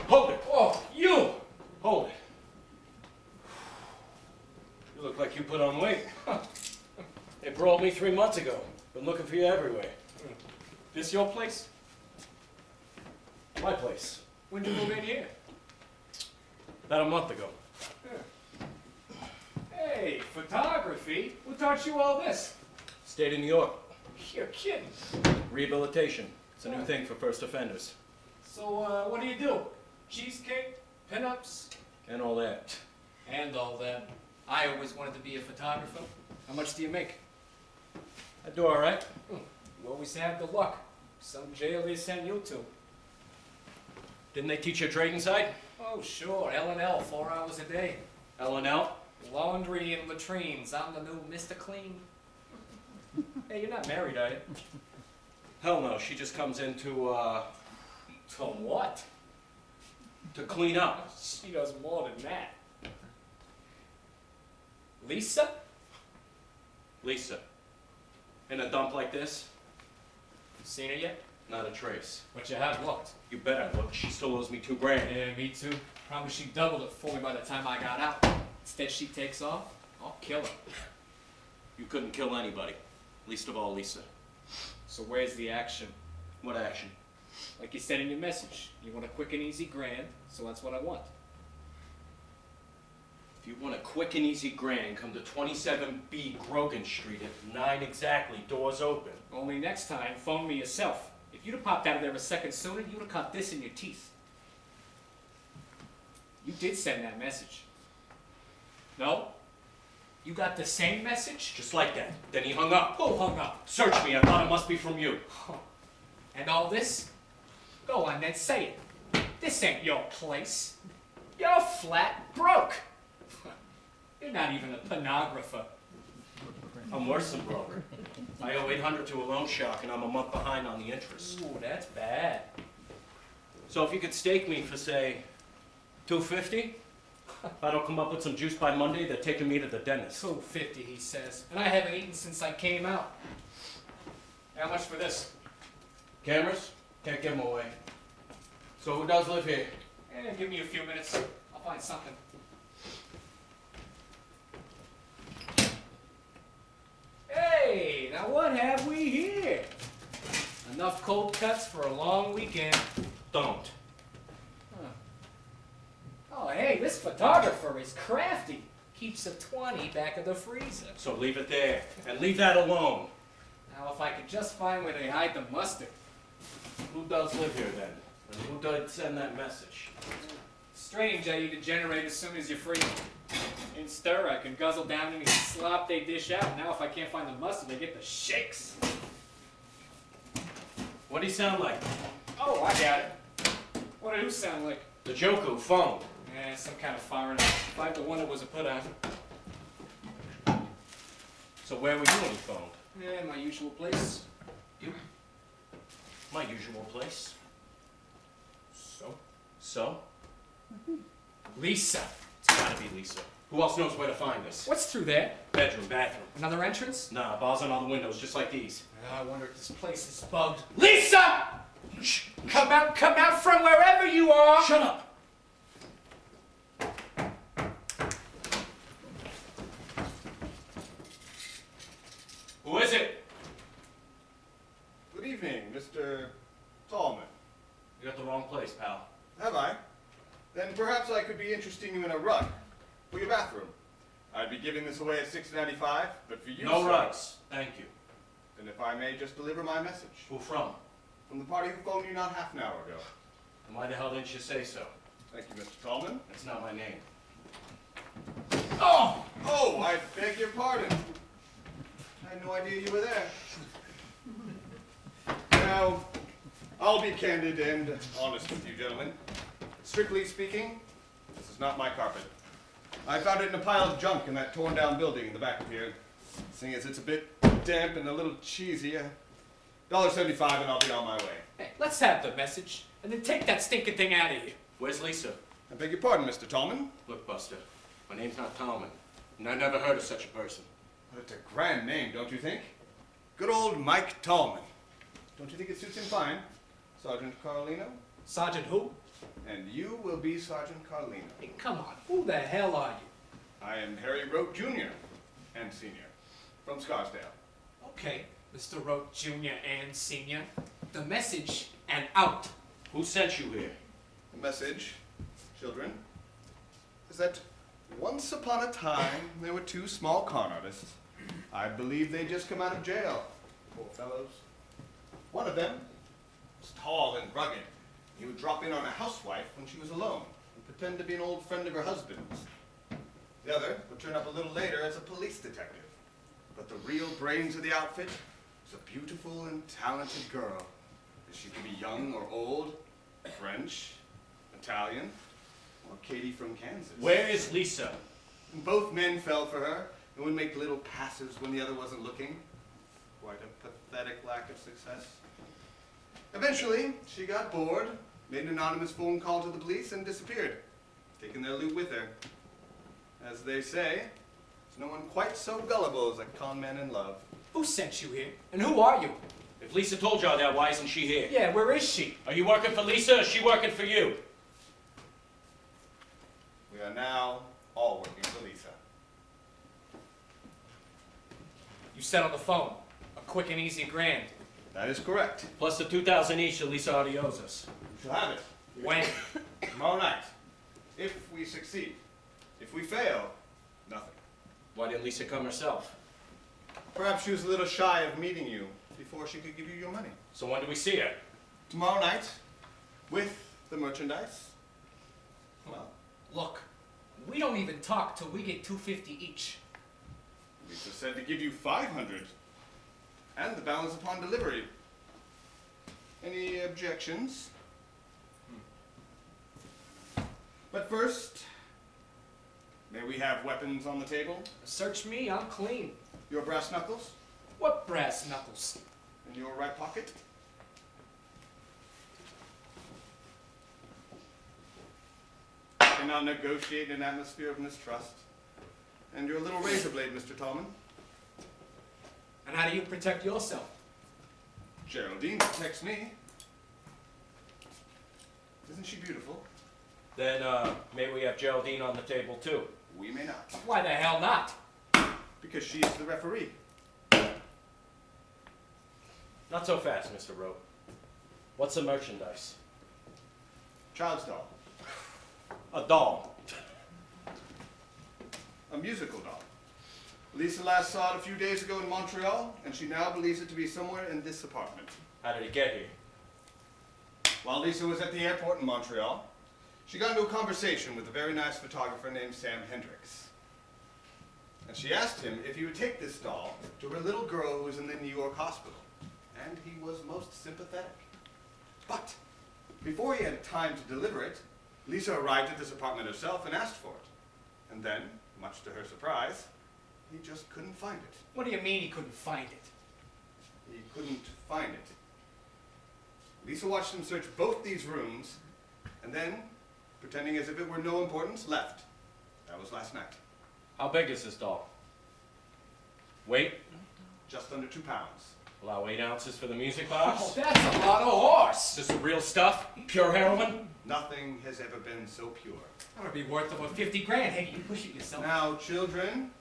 Hold it! Oh, you! Hold it. You look like you put on weight. They paroled me 3 months ago. Been looking for you everywhere. This your place? My place. When'd you move in here? About a month ago. Hey, photography? Who taught you all this? State of New York. You're kidding. Rehabilitation. It's a new thing for first offenders. So, what do? Cheesecake? Pinups? And all that. And all that. I always wanted to be a photographer. How much do you make? I do all right. You always have the luck. Some jail they sent you to. Didn't they teach you a trade inside? Oh, sure. L&L, 4 hours a day. L&L? Laundry and latrines. I'm the new Mr. Clean. Hey, you're not married, are you? Hell no. She just comes in to what? to clean up. She does more than that. Lisa? Lisa. In a dump like this? Seen her yet? Not a trace. But you have looked. You bet I look. She still owes me $2 grand. Yeah, me too. Probably she doubled it for me by the time I got out. Instead she takes off, I'll kill her. You couldn't kill anybody. Least of all Lisa. So where's the action? What action? Like you said in your message, you want a quick and easy grand, so that's what I want. If you want a quick and easy grand, come to 27B Grogan Street at 9 exactly. Doors open. Only next time, phone me yourself. If you'd have popped out of there a second sooner, you'd have caught this in your teeth. You did send that message. No? You got the same message? Just like that. Then he hung up. Who hung up? Search me. I thought it must be from you. And all this? Go on then, say it. This ain't your place. You're flat broke. You're not even a pornographer. I'm worse than broke. I owe $800 to a loan shark, and I'm a month behind on the interest. Ooh, that's bad. So if you could stake me for, say, $250, if I don't come up with some juice by Monday, they're taking me to the dentist. $250, he says. And I haven't eaten since I came out. How much for this? Cameras? Can't give them away. So who does live here? Give me a few minutes. I'll find something. Hey, now what have we here? Enough cold cuts for a long weekend. Don't. Huh. Oh, hey, this photographer is crafty. Keeps a 20 back of the freezer. So leave it there, and leave that alone. Now, if I could just find where they hide the mustard. Who does live here then? And who did send that message? Strange how you degenerate as soon as you're free. In stir, I can guzzle down any slop they dish out. Now if I can't find the mustard, they get the shakes. What do you sound like? Oh, I got it. What did who sound like? The Joker who phoned. Eh, some kind of foreigner. 5 to 1 it was a put on. So where were you when he phoned? Yeah, my usual place. You? My usual place. So? So? Lisa. It's gotta be Lisa. Who else knows where to find this? What's through there? Bedroom, bathroom. Another entrance? Nah, bars on all the windows, just like these. I wonder if this place is bugged. Lisa! Shh! Come out from wherever you are! Shut up! Who is it? Good evening, Mr. Tallman. You got the wrong place, pal. Have I? Then perhaps I could be interesting you in a rug for your bathroom. I'd be giving this away at $6.95, but for you, No sir, rugs. Thank you. then if I may just deliver my message. Who from? From the party who phoned you not half an hour ago. And why the hell didn't you say so? Thank you, Mr. Tallman. That's not my name. Oh! Oh, I beg your pardon. I had no idea you were there. Now, I'll be candid and honest with you, gentlemen. Strictly speaking, this is is not my carpet. I found it in a pile of junk in that torn down building in the back of here. Seeing as it's a bit damp and a little cheesy, $1.75 and I'll be on my way. Hey, let's have the message, and then take that stinking thing out of here. Where's Lisa? I beg your pardon, Mr. Tallman. Look, Buster, my name's not Tallman, and I never heard of such a person. But it's a grand name, don't you think? Good old Mike Tallman. Don't you think it suits him fine? Sergeant Carlino? Sergeant who? And you will be Sergeant Carlino. Hey, come on, who the hell are you? I am Harry Rote Jr. and Sr. from Scarsdale. Okay, Mr. Rote Jr. and Sr. The message and out. Who sent you here? The message, children, is that once upon a time there were two small con artists. I believe they'd just come out of jail. Poor fellows. One of them was tall and rugged. He would drop in on a housewife when she was alone and pretend to be an old friend of her husband's. The other would turn up a little later as a police detective. But the real brains of the outfit was a beautiful and talented girl. She could be young or old, French, Italian, or Katie from Kansas. Where is Lisa? And both men fell for her and would make little passes when the other wasn't looking. Quite a pathetic lack of success. Eventually, she got bored, made an anonymous phone call to the police, and disappeared, taking their loot with her. As they say, there's no one quite so gullible as a con man in love. Who sent you here? And who are you? If Lisa told you all that, why isn't she here? Yeah, where is she? Are you working for Lisa or is she working for you? We are now all working for Lisa. You said on the phone, a quick and easy grand. That is correct. Plus the 2,000 each that Lisa already owes us. You shall have it. When? Tomorrow night. If we succeed. If we fail, nothing. Why didn't Lisa come herself? Perhaps she was a little shy of meeting you before she could give you your money. So when do we see her? Tomorrow night, with the merchandise. Well, Look, we don't even talk till we get $250 each. Lisa said to give you 500, and the balance upon delivery. Any objections? But first, may we have weapons on the table? Search me, I'm clean. Your brass knuckles? What brass knuckles? In your right pocket? I cannot negotiate an atmosphere of mistrust. And your little razor blade, Mr. Tallman. And how do you protect yourself? Geraldine protects me. Isn't she beautiful? Then, may we have Geraldine on the table too? We may not. Why the hell not? Because she is the referee. Not so fast, Mr. Rote. What's the merchandise? Child's doll. A doll. A musical doll. Lisa last saw it a few days ago in Montreal, and she now believes it to be somewhere in this apartment. How did it get here? While Lisa was at the airport in Montreal, she got into a conversation with a very nice photographer named Sam Hendricks. And she asked him if he would take this doll to her little girl who was in the New York hospital. And he was most sympathetic. But before he had time to deliver it, Lisa arrived at this apartment herself and asked for it. And then, much to her surprise, he just couldn't find it. What do you mean he couldn't find it? He couldn't find it. Lisa watched him search both these rooms, and then, pretending as if it were no importance, left. That was last night. How big is this doll? Weight? Just under 2 pounds. Allow 8 ounces for the music Oh, box? that's a lot of horse. Is this the real stuff? Pure heroin? Nothing has ever been so pure. That would be worth over 50 grand. Hey, you push it yourself. Now, children,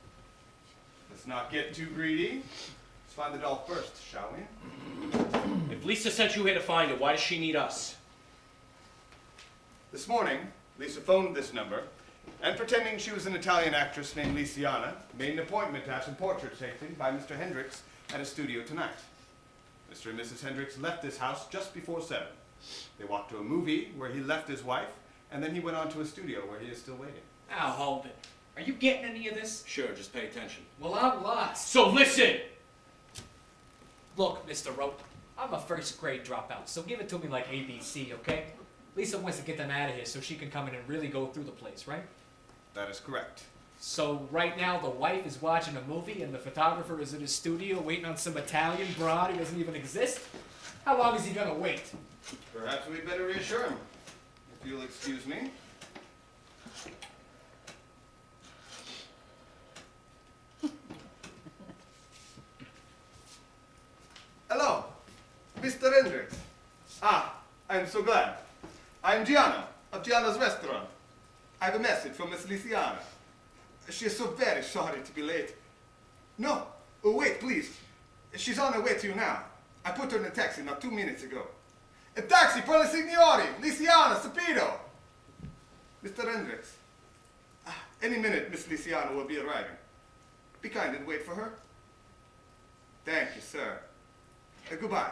let's not get too greedy. Let's find the doll first, shall we? If Lisa sent you here to find it, why does she need us? This morning, Lisa phoned this number, and pretending she was an Italian actress named Lisiana, made an appointment to have some portraits taken by Mr. Hendricks at a studio tonight. Mr. and Mrs. Hendricks left this house just before 7. They walked to a movie where he left his wife, and then he went on to a studio where he is still waiting. Now hold it. Are you getting any of this? Sure, just pay attention. Well, I'm lost. So listen! Look, Mr. Rote, I'm a first grade dropout, so give it to me like ABC, okay? Lisa wants to get them out of here so she can come in and really go through the place, right? That is correct. So right now the wife is watching a movie and the photographer is in his studio waiting on some Italian broad who doesn't even exist? How long is he gonna wait? Perhaps we'd better reassure him. If you'll excuse me. Hello, Mr. Hendricks. Ah, I'm so glad. I'm Gianna, of Gianna's restaurant. I have a message from Miss Lisiana. She is so very sorry to be late. No, oh, wait, please. She's on her way to you now. I put her in a taxi not 2 minutes ago. A taxi for the signori, Lisiana, Sapido. Mr. Hendricks. Any minute, Miss Lisiana will be arriving. Be kind and wait for her. Thank you, sir. Goodbye.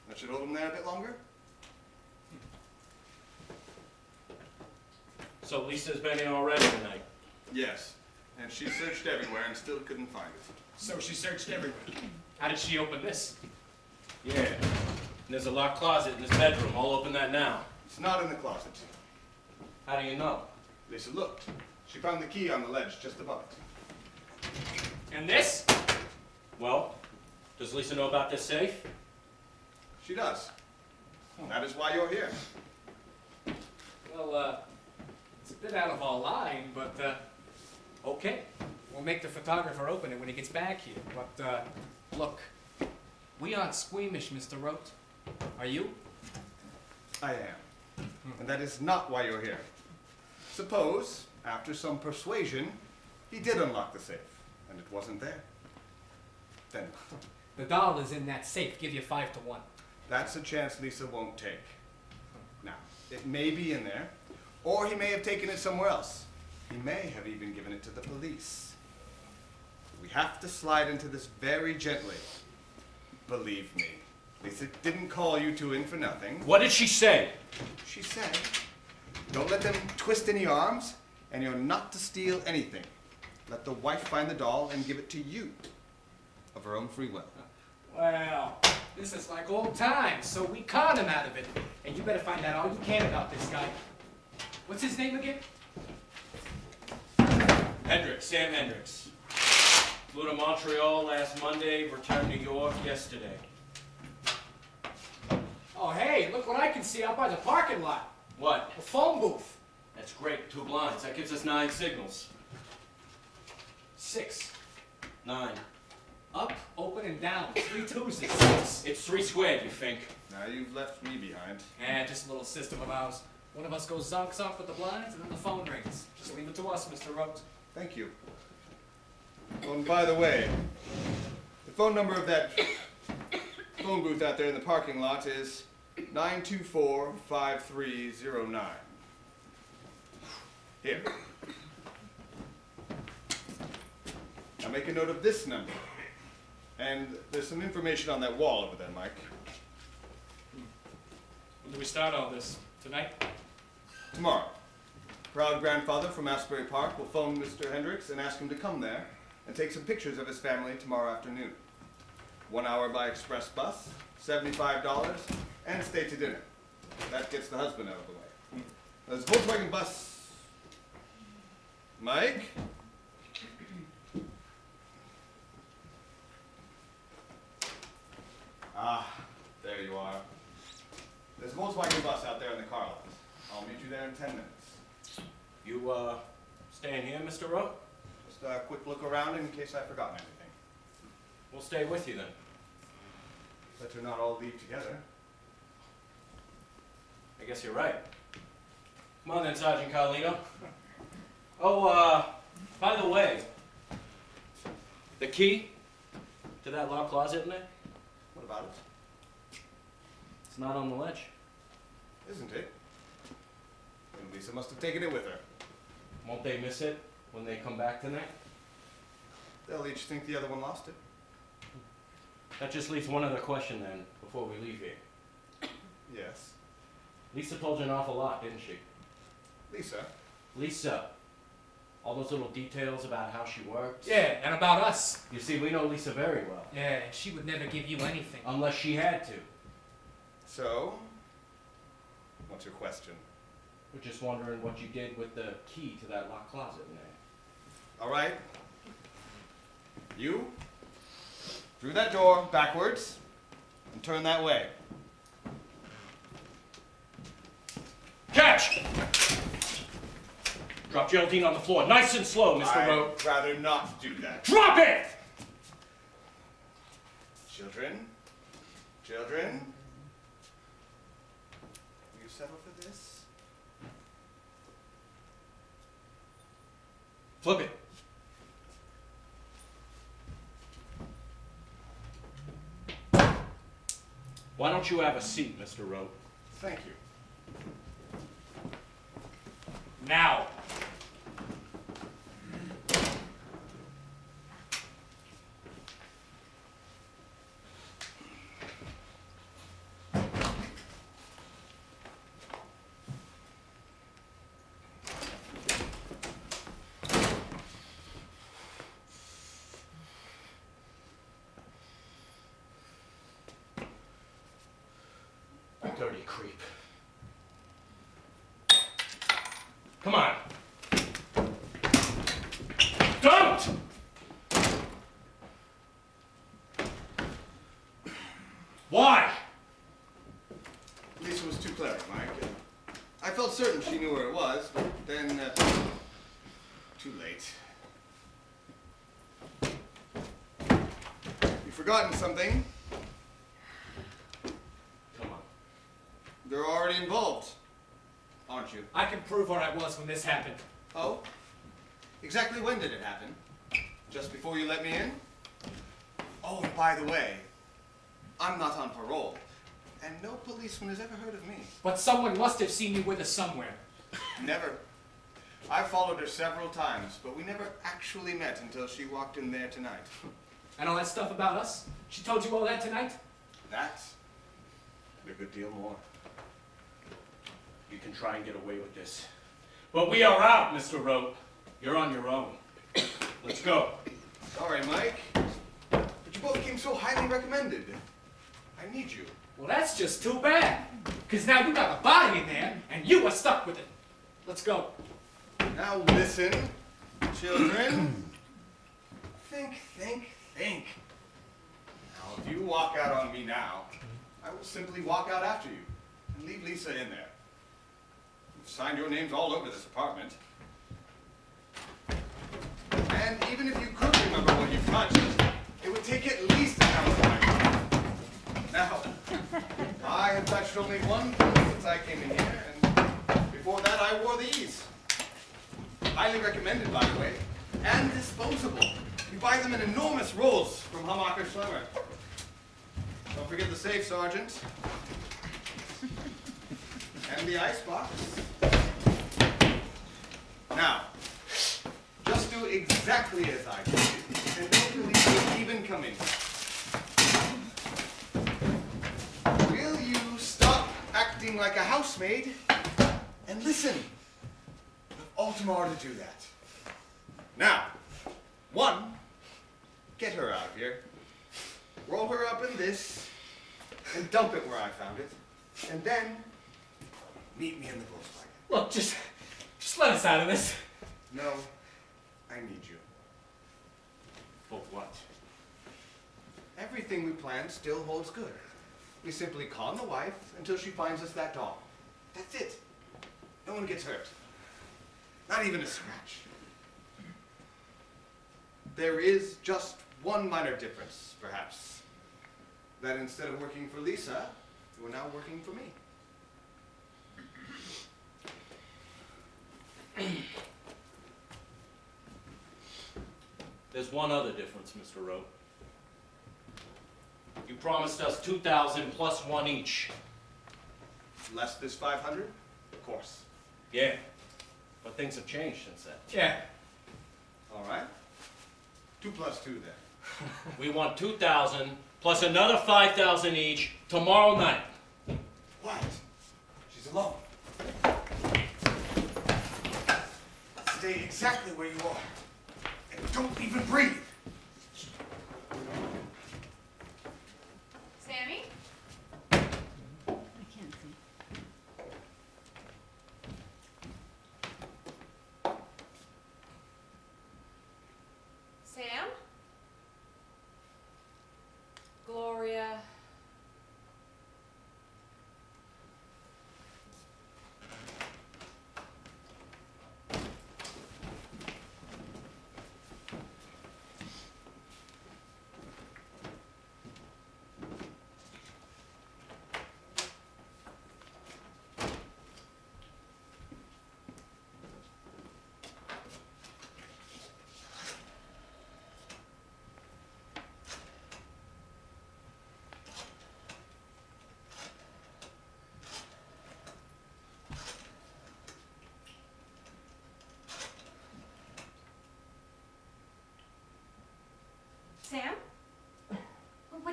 I should hold him there a bit longer. So Lisa's been here already tonight. Yes, and she searched everywhere and still couldn't find it. So she searched everywhere. How did she open this? Yeah. And there's a locked closet in his bedroom. I'll open that now. It's not in the closet. How do you know? Lisa looked. She found the key on the ledge just above it. And this? Well, does Lisa know about this safe? She does. That is why you're here. Well, it's a bit out of our line, but, okay. We'll make the photographer open it when he gets back here. But, look, we aren't squeamish, Mr. Rote. Are you? I am. And that is not why you're here. Suppose, after some persuasion, he did unlock the safe, and it wasn't there. Then The doll is in that safe. Give you 5 to 1. that's a chance Lisa won't take. Now, it may be in there, or he may have taken it somewhere else. He may have even given it to the police. We have to slide into this very gently. Believe me, Lisa didn't call you two in for nothing. What did she say? She said, don't let them twist any arms, and you're not to steal anything. Let the wife find the doll and give it to you, of her own free will. Well, this is like old times, so we con him out of it. And you better find out all you can about this guy. What's his name again? Hendricks, Sam Hendricks. Flew to Montreal last Monday, returned to New York yesterday. Oh, hey, look what I can see out by the parking lot. What? A phone booth. That's great. 2 blinds. That gives us 9 signals. 6. 9. Up, open, and down. 3 twos is 6. It's 3 squared, you think? Now you've left me behind. Just a little system of ours. One of us goes zonks off with the blinds, and then the phone rings. Just leave it to us, Mr. Rhodes. Thank you. Oh, and by the way, the phone number of that phone booth out there in the parking lot is 924-5309. Here. Now make a note of this number. And there's some information on that wall over there, Mike. When do we start all this? Tonight? Tomorrow. Proud grandfather from Asbury Park will phone Mr. Hendricks and ask him to come there and take some pictures of his family tomorrow afternoon. 1 hour by express bus, $75, and stay to dinner. That gets the husband out of the way. There's a Volkswagen bus. Mike? Ah, there you are. There's a Volkswagen bus out there in the car lot. I'll meet you there in 10 minutes. You, staying here, Mr. Rowe? Just a quick look around in case I've forgotten anything. We'll stay with you then. Better not all leave together. I guess you're right. Come on then, Sergeant Carlino. Oh, by the way, the key to that locked closet in there, What about it? it's not on the ledge. Isn't it? And Lisa must have taken it with her. Won't they miss it when they come back tonight? They'll each think the other one lost it. That just leaves one other question then, before we leave here. Yes. Lisa told you an awful lot, didn't she? Lisa? Lisa. All those little details about how she works. Yeah, and about us. You see, we know Lisa very well. Yeah, she would never give you anything. Unless she had to. So, What's your question? We're just wondering what you did with the key to that locked closet in there. All right. You, through that door, backwards, and turn that way. Catch! Drop Geraldine on the floor, nice and slow, Mr. Rowe. I'd rather not do that. Drop it! Children? Children? Will you settle for this? Flip it. Why don't you have a seat, Mr. Rowe? Thank you. Now. Dirty creep. Come on. Don't! Why? Lisa was too clever, Mike. I felt certain she knew where it was, but then, too late. You've forgotten something. Come on. They're already involved, aren't you? I can prove where I was when this happened. Oh? Exactly when did it happen? Just before you let me in? Oh, and by the way, I'm not on parole, and no policeman has ever heard of me. But someone must have seen you with us somewhere. Never. I followed her several times, but we never actually met until she walked in there tonight. And all that stuff about us? She told you all that tonight? That, and a good deal more. You can try and get away with this. But we are out, Mr. Rowe. You're on your own. Let's go. Sorry, Mike, but you both came so highly recommended. I need you. Well, that's just too bad. Because now you got a body in there, and you are stuck with it. Let's go. Now listen, children. Think. Now, if you walk out on me now, I will simply walk out after you and leave Lisa in there. You've signed your names all over this apartment. And even if you could remember what you've touched, it would take at least an hour time. Now, I have touched only one thing since I came in here, and before that I wore these. Highly recommended, by the way, and disposable. You buy them in enormous rolls from Hammacher Schlemmer. Don't forget the safe, Sergeant. And the icebox. Now, just do exactly as I did, and don't believe you'll even come in. Will you stop acting like a housemaid and listen? All tomorrow to do that. Now, 1, get her out of here. Roll her up in this and dump it where I found it. And then meet me in the Volkswagen. Look, just let us out of this. No, I need you. For what? Everything we planned still holds good. We simply con the wife until she finds us that doll. That's it. No one gets hurt. Not even a scratch. There is just one minor difference, perhaps. That instead of working for Lisa, you are now working for me. There's one other difference, Mr. Rowe. You promised us 2,000 plus 1 each. Less this 500? Of course. Yeah, but things have changed since then. Yeah. All right. 2 plus 2 then. We want 2,000 plus another 5,000 each tomorrow night. What? She's alone. Stay exactly where you are. And don't even breathe. Sammy? I can't see.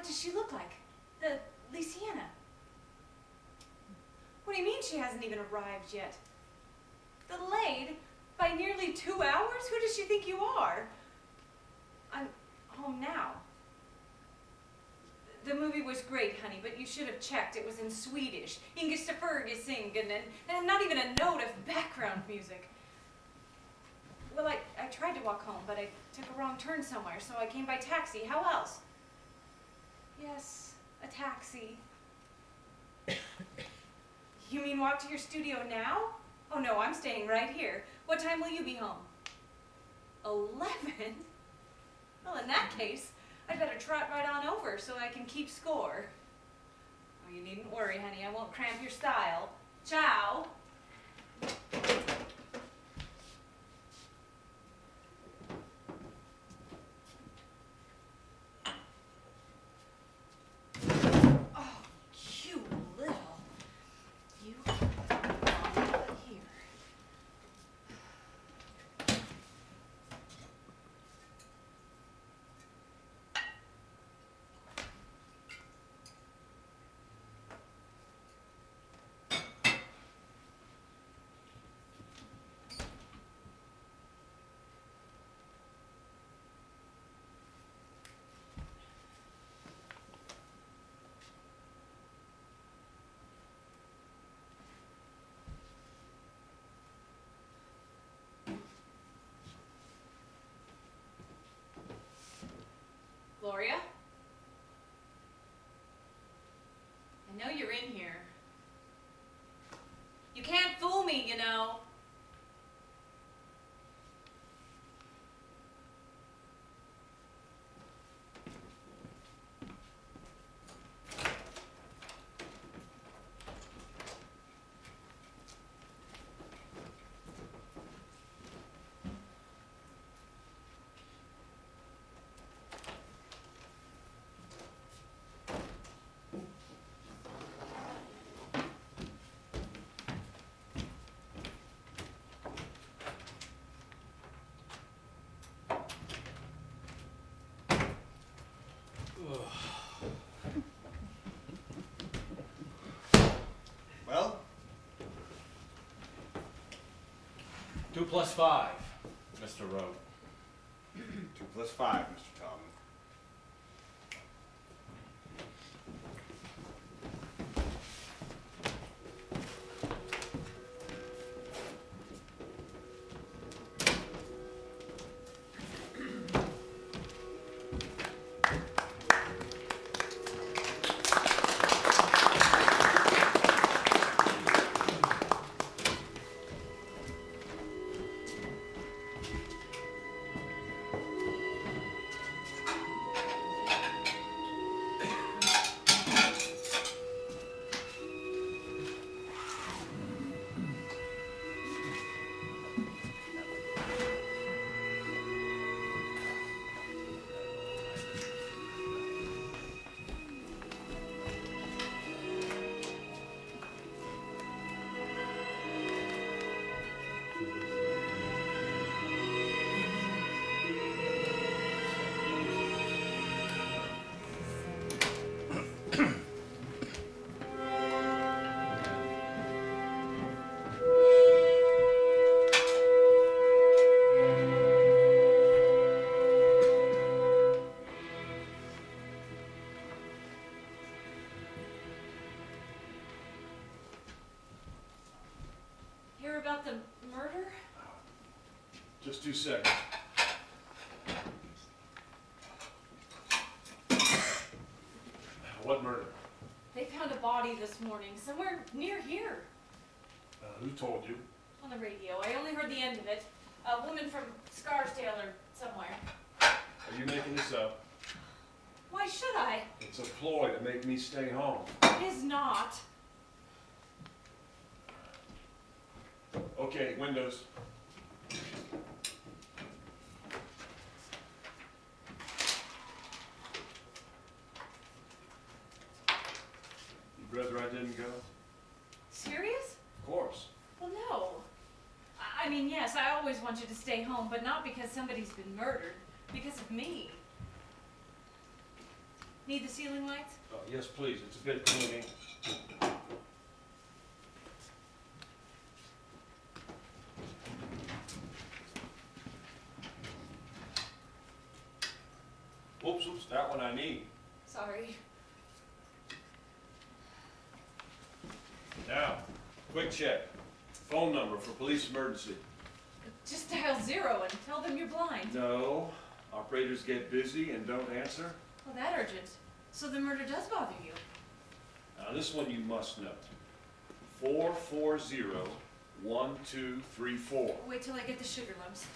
What does she look like? The Lysiana. What do you mean she hasn't even arrived yet? Delayed by nearly 2 hours? Who does she think you are? I'm home now. The movie was great, honey, but you should have checked. It was in Swedish. Inga Ferguson, and not even a note of background music. Well, I tried to walk home, but I took a wrong turn somewhere, so I came by taxi. How else? Yes, a taxi. You mean walk to your studio now? Oh no, I'm staying right here. What time will you be home? 11? Well, in that case, I'd better trot right on over so I can keep score. Oh, you needn't worry, honey. I won't cramp your style. Ciao. Oh, you little. You belong here. Gloria? I know you're in here. You can't fool me, you know. Well, 2 plus 5, Mr. Rowe. 2 plus 5, Mr. Tallman. Hear about the murder? Just 2 seconds. What murder? They found a body this morning, somewhere near here. Who told you? On the radio. I only heard the end of it. A woman from Scarsdale or somewhere. Are you making this up? Why should I? It's a ploy to make me stay home. It is not. Okay, windows. You'd rather I didn't go? Serious? Of course. Well, no. I mean, yes, I always want you to stay home, but not because somebody's been murdered. Because of me. Need the ceiling lights? Oh, yes, please, it's a bit gloomy. Oops, that one I need. Sorry. Now, quick check. Phone number for police emergency. Just dial 0 and tell them you're blind. No, operators get busy and don't answer. Well, that urgent. So the murder does bother you. Now, this one you must know. 440-1234. Wait till I get the sugar lumps.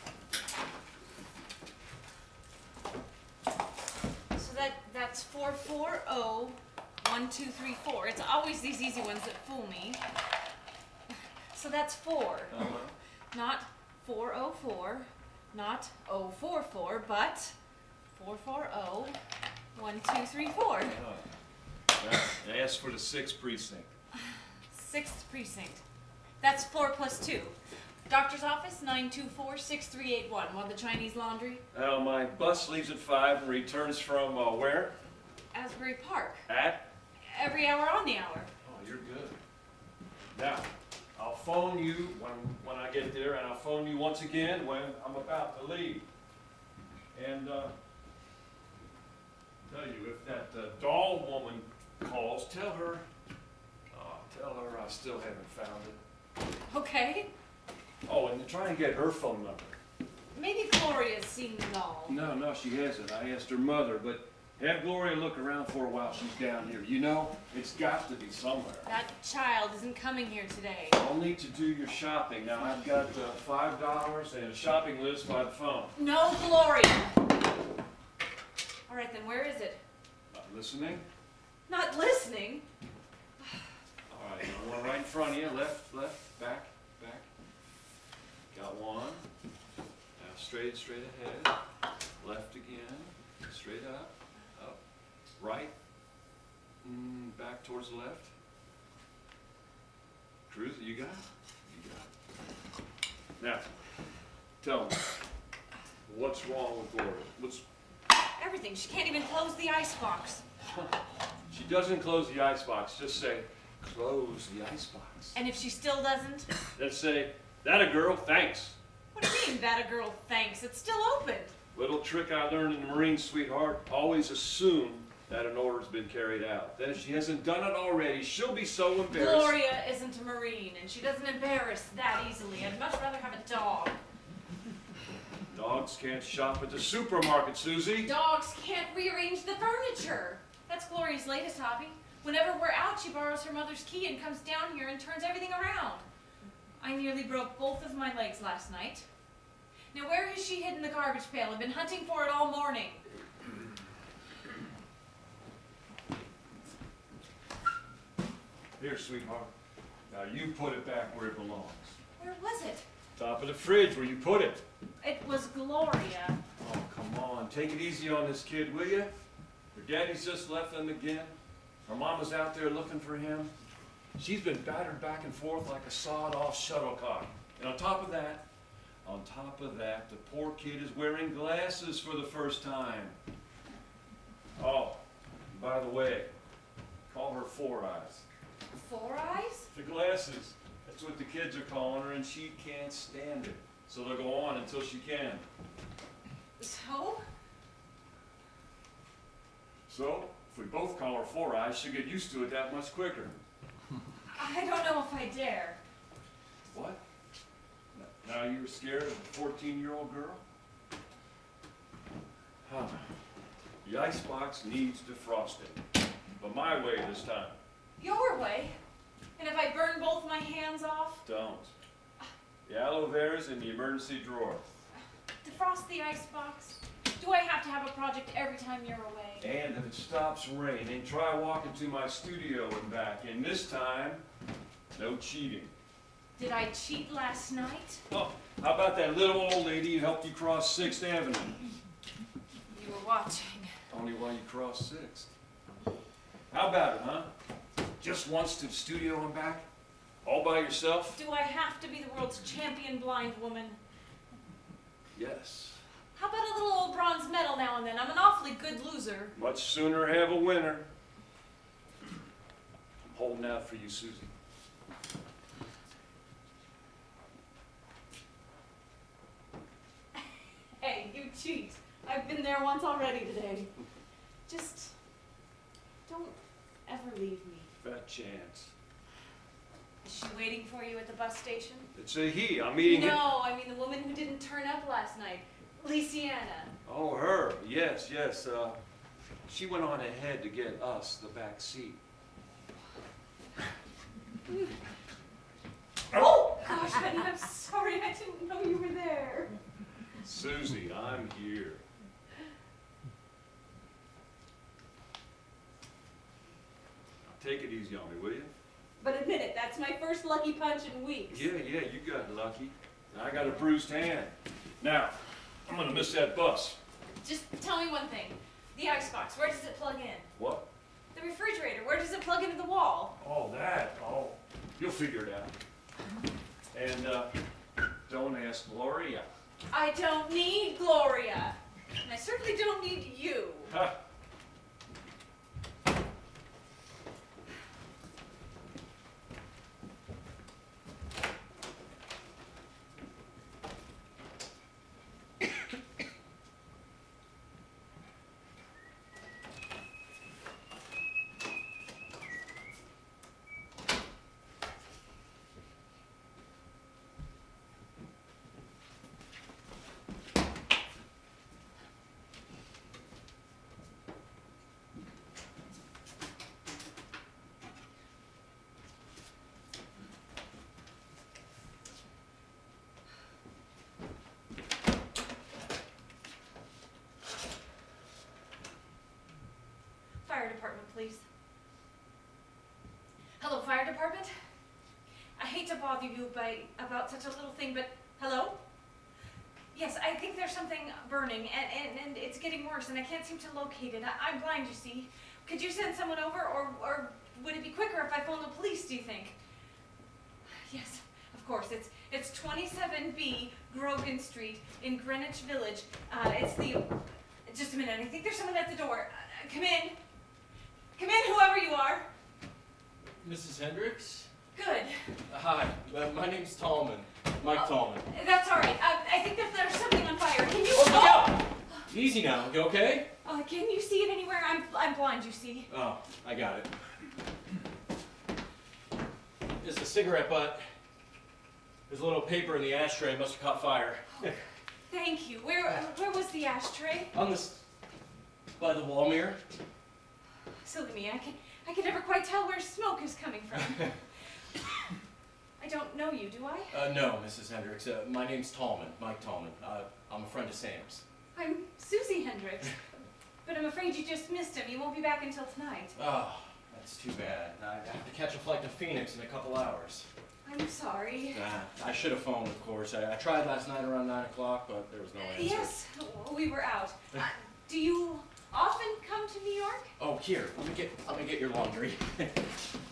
So that's 440-1234. It's always these easy ones that fool me. So that's 4. Not 404, not 044, but 440-1234. Ask for the 6th precinct. 6th precinct. That's 4 plus 2. Doctor's office, 924-6381. Want the Chinese laundry? Now, my bus leaves at 5 and returns from where? Asbury Park. At? Every hour on the hour. Oh, you're good. Now, I'll phone you when I get there, and I'll phone you once again when I'm about to leave. And tell you, if that doll woman calls, tell her I still haven't found it. Okay. Oh, and try and get her phone number. Maybe Gloria's seen the doll. No, she hasn't. I asked her mother, but have Gloria look around for a while. She's down here. You know, it's got to be somewhere. That child isn't coming here today. I'll need to do your shopping. Now, I've got $5 and a shopping list by the phone. No Gloria. All right, then where is it? Not listening? Not listening. All right, one right in front of you. Left, back. Got one. Now, straight ahead. Left again. Straight up. Right. Back towards the left. Cruise, you got it? You got it. Now, tell me, what's wrong with Gloria? Everything. She can't even close the icebox. She doesn't close the icebox. Just say, close the icebox. And if she still doesn't? Then say, that a girl, thanks. What do you mean, that a girl thanks? It's still open. Little trick I learned in the Marines, sweetheart. Always assume that an order's been carried out. Then if she hasn't done it already, she'll be so embarrassed. Gloria isn't a Marine, and she doesn't embarrass that easily. I'd much rather have a dog. Dogs can't shop at the supermarket, Susie. Dogs can't rearrange the furniture. That's Gloria's latest hobby. Whenever we're out, she borrows her mother's key and comes down here and turns everything around. I nearly broke both of my legs last night. Now where has she hidden the garbage pail? I've been hunting for it all morning. Here, sweetheart. Now you put it back where it belongs. Where was it? Top of the fridge where you put it. It was Gloria. Oh, come on. Take it easy on this kid, will you? Her daddy's just left them again. Her mama's out there looking for him. She's been battered back and forth like a sawed-off shuttlecock. And on top of that, the poor kid is wearing glasses for the first time. Oh, by the way, call her Four Eyes. 4 Eyes? The glasses. That's what the kids are calling her, and she can't stand it. So they'll go on until she can. So? So, if we both call her Four Eyes, she'll get used to it that much quicker. I don't know if I dare. What? Now you're scared of a 14-year-old girl? Huh. The icebox needs defrosting. But my way this time. Your way? And if I burn both my hands off? Don't. The aloe vera's in the emergency drawer. Defrost the icebox? Do I have to have a project every time you're away? And if it stops raining, try walking to my studio and back. And this time, no cheating. Did I cheat last night? Oh, how about that little old lady who helped you cross 6th Avenue? You were watching. Only while you cross 6th. How about it, huh? Just once to the studio and back? All by yourself? Do I have to be the world's champion blind woman? Yes. How about a little old bronze medal now and then? I'm an awfully good loser. Much sooner have a winner. I'm holding out for you, Susie. Hey, you cheat. I've been there once already today. Just don't ever leave me. Fat chance. Is she waiting for you at the bus station? It's a he. I'm eating it. No, I mean the woman who didn't turn up last night. Lysiana. Oh, her. Yes, yes. She went on ahead to get us the back seat. Oh, gosh, honey, I'm sorry. I didn't know you were there. Susie, I'm here. Now, take it easy on me, will you? But admit it, that's my first lucky punch in weeks. Yeah, you got lucky. I got a bruised hand. Now, I'm gonna miss that bus. Just tell me one thing. The icebox, where does it plug in? What? The refrigerator, where does it plug into the wall? Oh, that. Oh, you'll figure it out. And don't ask Gloria. I don't need Gloria. And I certainly don't need you. Ha. Fire department, please. Hello, fire department? I hate to bother you about such a little thing, but hello? Yes, I think there's something burning, and it's getting worse, and I can't seem to locate it. I'm blind, you see. Could you send someone over, or would it be quicker if I phoned the police, do you think? Yes, of course. It's 27B Grogan Street in Greenwich Village. It's the... Just a minute, I think there's someone at the door. Come in. Come in, whoever you are. Mrs. Hendricks? Good. Hi, my name's Tallman. Mike Tallman. That's all right. I think that there's something on fire. Can you... Oh, look out! Easy now, you okay? Can you see it anywhere? I'm blind, you see. Oh, I got it. It's a cigarette butt. There's a little paper in the ashtray. It must have caught fire. Thank you. Where was the ashtray? On this... by the wall mirror. Silly me. I can never quite tell where smoke is coming from. I don't know you, do I? No, Mrs. Hendricks. My name's Tallman, Mike Tallman. I'm a friend of Sam's. I'm Susie Hendricks. But I'm afraid you just missed him. He won't be back until tonight. Oh, that's too bad. I have to catch a flight to Phoenix in a couple hours. I'm sorry. I should have phoned, of course. I tried last night around 9 o'clock, but there was no answer. Yes, we were out. Do you often come to New York? Oh, here, let me get your laundry.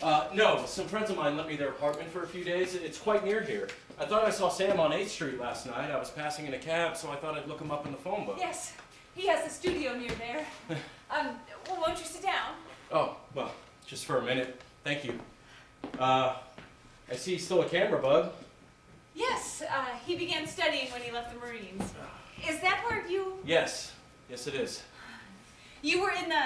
No, some friends of mine lent me their apartment for a few days. It's quite near here. I thought I saw Sam on 8th Street last night. I was passing in a cab, so I thought I'd look him up in the phone book. Yes, he has a studio near there. Well, won't you sit down? Oh, well, just for a minute. Thank you. I see he's still a camera bug. Yes, he began studying when he left the Marines. Is that where you... Yes, it is. You were in the...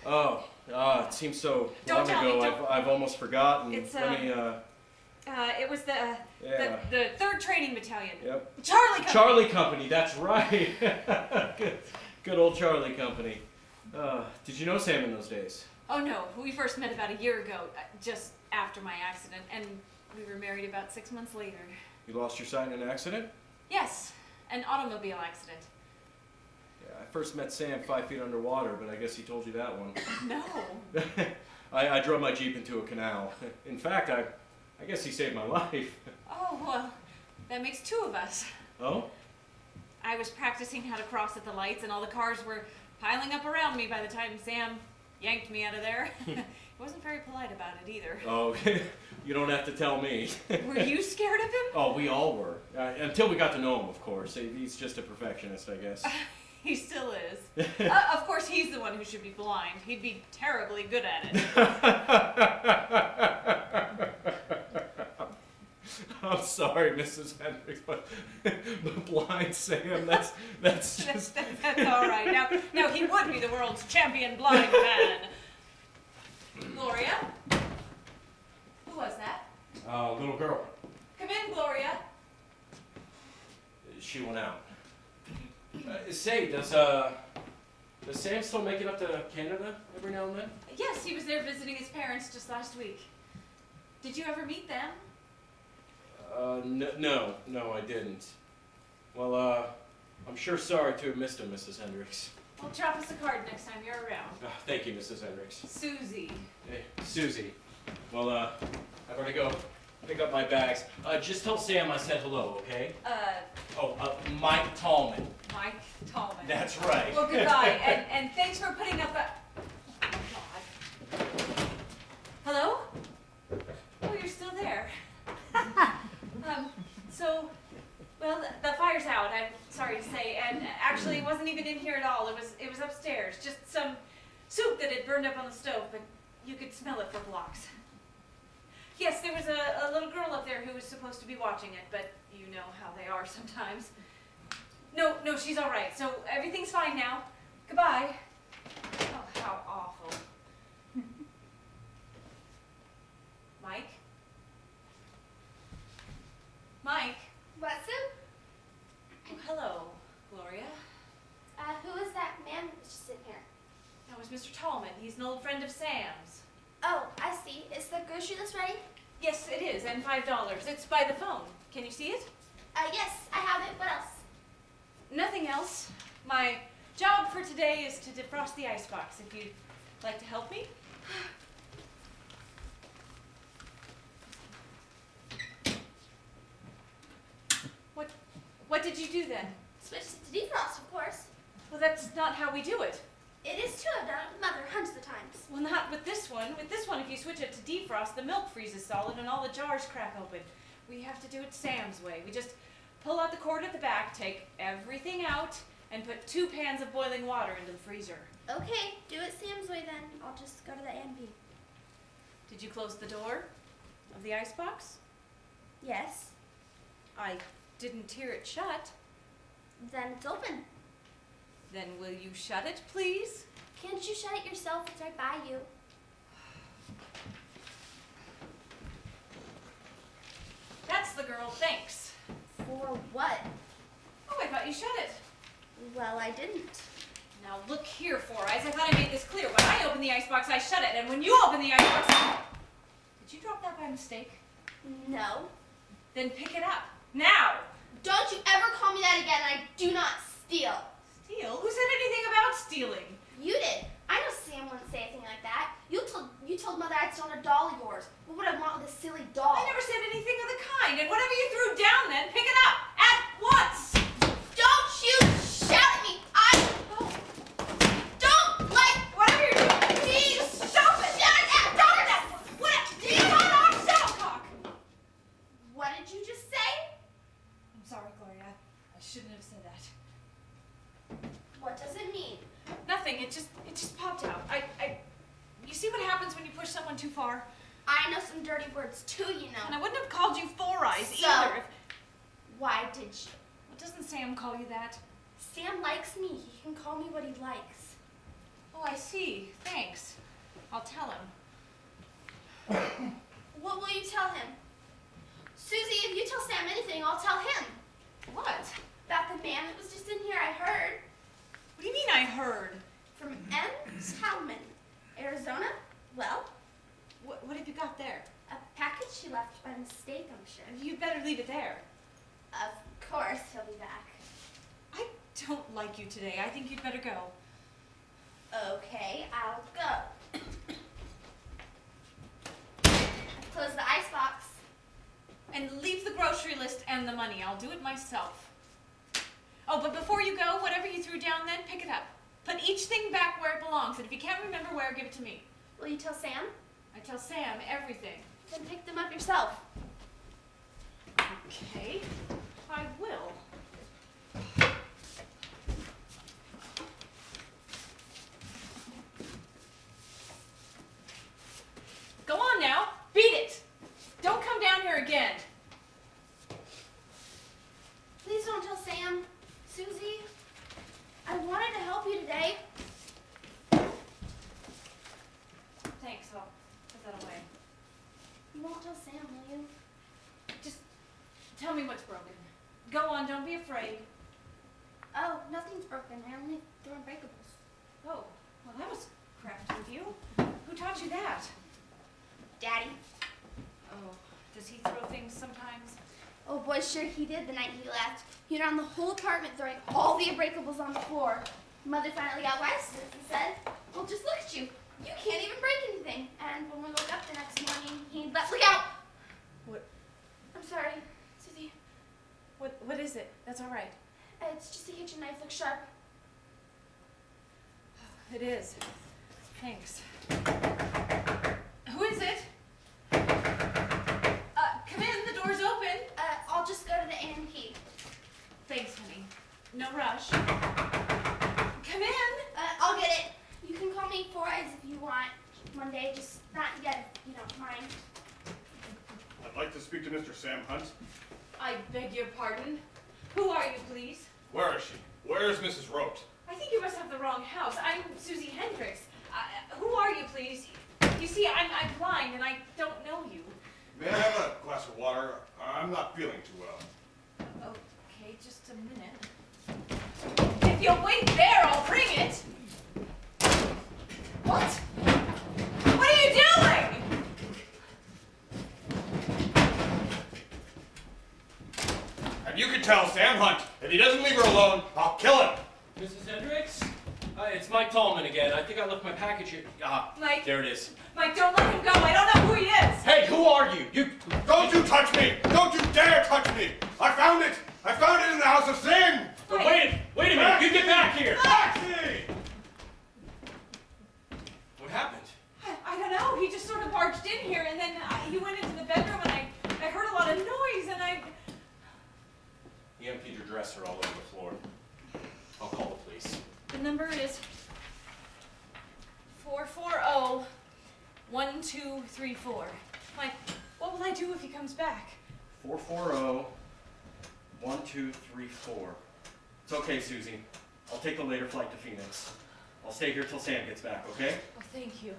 Oh. Oh, it seems so Don't long tell me, ago. don't- I've almost forgotten. It's, Let me, it was the yeah. the 3rd Training Battalion. Yep. Charlie Company. Charlie Company, that's right. Good old Charlie Company. Did you know Sam in those days? Oh no, we first met about a year ago, just after my accident, and we were married about 6 months later. You lost your sight in an accident? Yes, an automobile accident. Yeah, I first met Sam 5 feet underwater, but I guess he told you that one. No. I drove my Jeep into a canal. In fact, I guess he saved my life. Oh, well, that makes 2 of us. Oh? I was practicing how to cross at the lights, and all the cars were piling up around me by the time Sam yanked me out of there. He wasn't very polite about it either. Oh, You don't have to tell me. Were you scared of him? Oh, we all were. Until we got to know him, of course. He's just a perfectionist, I guess. He still is. Of course, he's the one who should be blind. He'd be terribly good at it. I'm sorry, Mrs. Hendricks, but blind Sam, that's just... That's all right. Now he would be the world's champion blind man. Gloria? Who was that? Little girl. Come in, Gloria. She went out. Say, does Sam still make it up to Canada every now and then? Yes, he was there visiting his parents just last week. Did you ever meet them? No, I didn't. Well, I'm sure sorry to have missed him, Mrs. Hendricks. Well, drop us a card next time you're around. Thank you, Mrs. Hendricks. Susie. Hey, Susie. Well, I better go pick up my bags. Just tell Sam I said hello, okay? Mike Tallman. Mike Tallman. That's right. Well, goodbye, and thanks for putting up a... Oh, God. Hello? Oh, you're still there. Well, the fire's out, I'm sorry to say, and actually it wasn't even in here at all. It was upstairs, just some soup that had burned up on the stove, but you could smell it for blocks. Yes, there was a little girl up there who was supposed to be watching it, but you know how they are sometimes. No, she's all right, so everything's fine now. Goodbye. Oh, how awful. Mike? Mike? What, Sue? Oh, hello, Gloria. Who is that man who's just sitting here? That was Mr. Tallman. He's an old friend of Sam's. Oh, I see. Is the grocery list ready? Yes, it is, and $5. It's by the phone. Can you see it? Yes, I have it. What else? Nothing else. My job for today is to defrost the icebox, if you'd like to help me. What did you do then? Switch it to defrost, of course. Well, that's not how we do it. It is too. I've done it with Mother hundreds of times. Well, not with this one. With this one, if you switch it to defrost, the milk freezes solid and all the jars crack open. We have to do it Sam's way. We just pull out the cord at the back, take everything out, and put 2 pans of boiling water into the freezer. Okay, do it Sam's way then. I'll just go to the A&P. Did you close the door of the icebox? Yes. I didn't hear it shut. Then it's open. Then will you shut it, please? Can't you shut it yourself? It's right by you. That's the girl, thanks. For what? Oh, I thought you shut it. Well, I didn't. Now look here, Four Eyes, I thought I made this clear. When I open the icebox, I shut it, and when you open the icebox... Did you drop that by mistake? No. Then pick it up. Now! Don't you ever call me that again. I do not steal. Steal? Who said anything about stealing? You did. I know Sam wouldn't say anything like that. You told Mother I'd stolen a doll of yours. What would I want with a silly doll? I never said anything of the kind, and whatever you threw down then, pick it up! At once! Don't you shout at me! I don't like Whatever you're doing, being stop it! Don't What? Stop! What did you just say? I'm sorry, Gloria. I shouldn't have said that. What does it mean? Nothing. It just popped out. You see what happens when you push someone too far? I know some dirty words too, you And know. I wouldn't have called you Four Eyes So- either. Why did you? Well, doesn't Sam call you that? Sam likes me. He can call me what he likes. Oh, I see. Thanks. I'll tell him. What will you tell him? Susie, if you tell Sam anything, I'll tell him. What? About the man that was just in here, I heard. What do you mean I heard? From M. Tallman, Arizona? Well, What have you got there? a package she left by mistake, I'm sure. You'd better leave it there. Of course he'll be back. I don't like you today. I think you'd better go. Okay, I'll go. I've closed the icebox. And leave the grocery list and the money. I'll do it myself. Oh, but before you go, whatever you threw down then, pick it up. Put each thing back where it belongs, and if you can't remember where, give it to me. Will you tell Sam? I tell Sam everything. Then pick them up yourself. Okay, I will. Go on now, beat it. Don't come down here again. Please don't tell Sam. Susie, I wanted to help you today. Thanks, I'll put that away. You won't tell Sam, will you? Just tell me what's broken. Go on, don't be afraid. Oh, nothing's broken. I only threw unbreakables. Oh, well that was crafty of you. Who taught you that? Daddy. Oh, does he throw things sometimes? Oh boy, sure he did the night he left. He went around the whole apartment throwing all the unbreakables on the floor. Mother finally got wise to this and said, well, just look at you. You can't even break anything. And when we woke up the next morning, he left. Look out! What? I'm sorry, Susie. What is it? That's all right. It's just a kitchen knife. Looks sharp. It is. Thanks. Who is it? Come in, the door's open. I'll just go to the A&P. Thanks, honey. No rush. Come in. I'll get it. You can call me Four Eyes if you want. One day, just not yet, if you don't mind. I'd like to speak to Mr. Sam Hunt. I beg your pardon. Who are you, please? Where is she? Where is Mrs. Rote? I think you must have the wrong house. I'm Susie Hendricks. Who are you, please? You see, I'm blind and I don't know you. May I have a glass of water? I'm not feeling too well. Okay, just a minute. If you'll wait there, I'll bring it. What? What are you doing? And you can tell Sam Hunt, if he doesn't leave her alone, I'll kill him. Mrs. Hendricks? It's Mike Tallman again. I think I left my package here. Ah, Mike. there it is. Mike, don't let him go. I don't know who he is. Hey, who are you? Don't you touch me! Don't you dare touch me! I found it! I found it in the house of sin! Wait a minute! You get back here! Taxi! What happened? I don't know. He just sort of barged in here, and then he went into the bedroom, and I heard a lot of noise, and He emptied your dresser all over the floor. I'll call the police. The number is 440-1234. Mike, what will I do if he comes back? 440-1234. It's okay, Susie. I'll take the later flight to Phoenix. I'll stay here till Sam gets back, okay? Oh, thank you.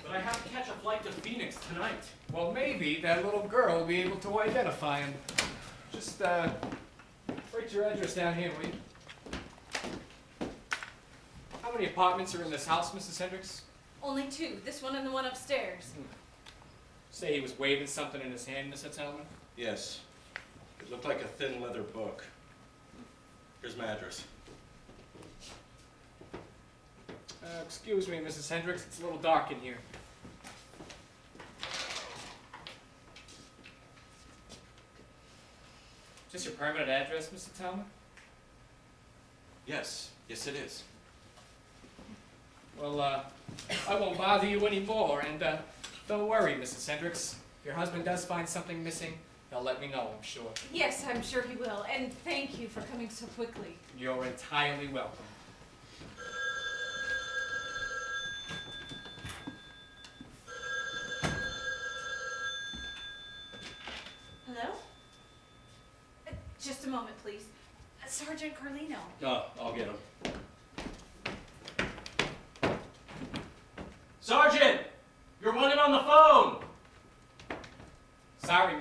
But I have to catch a flight to Phoenix tonight. Well, maybe that little girl will be able to identify him. Just, write your address down here, will you? How many apartments are in this house, Mrs. Hendricks? Only two. This one and the one upstairs. Say he was waving something in his hand, Mr. Tellman? Yes. It looked like a thin leather book. Here's my address. Excuse me, Mrs. Hendricks, it's a little dark in here. Is this your permanent address, Mr. Tellman? Yes, it is. Well, I won't bother you anymore, and don't worry, Mrs. Hendricks. If your husband does find something missing, he'll let me know, I'm sure. Yes, I'm sure he will. And thank you for coming so quickly. You're entirely welcome. Hello? Just a moment, please. Sergeant Carlino. I'll get him. Sergeant! You're wanted on the phone!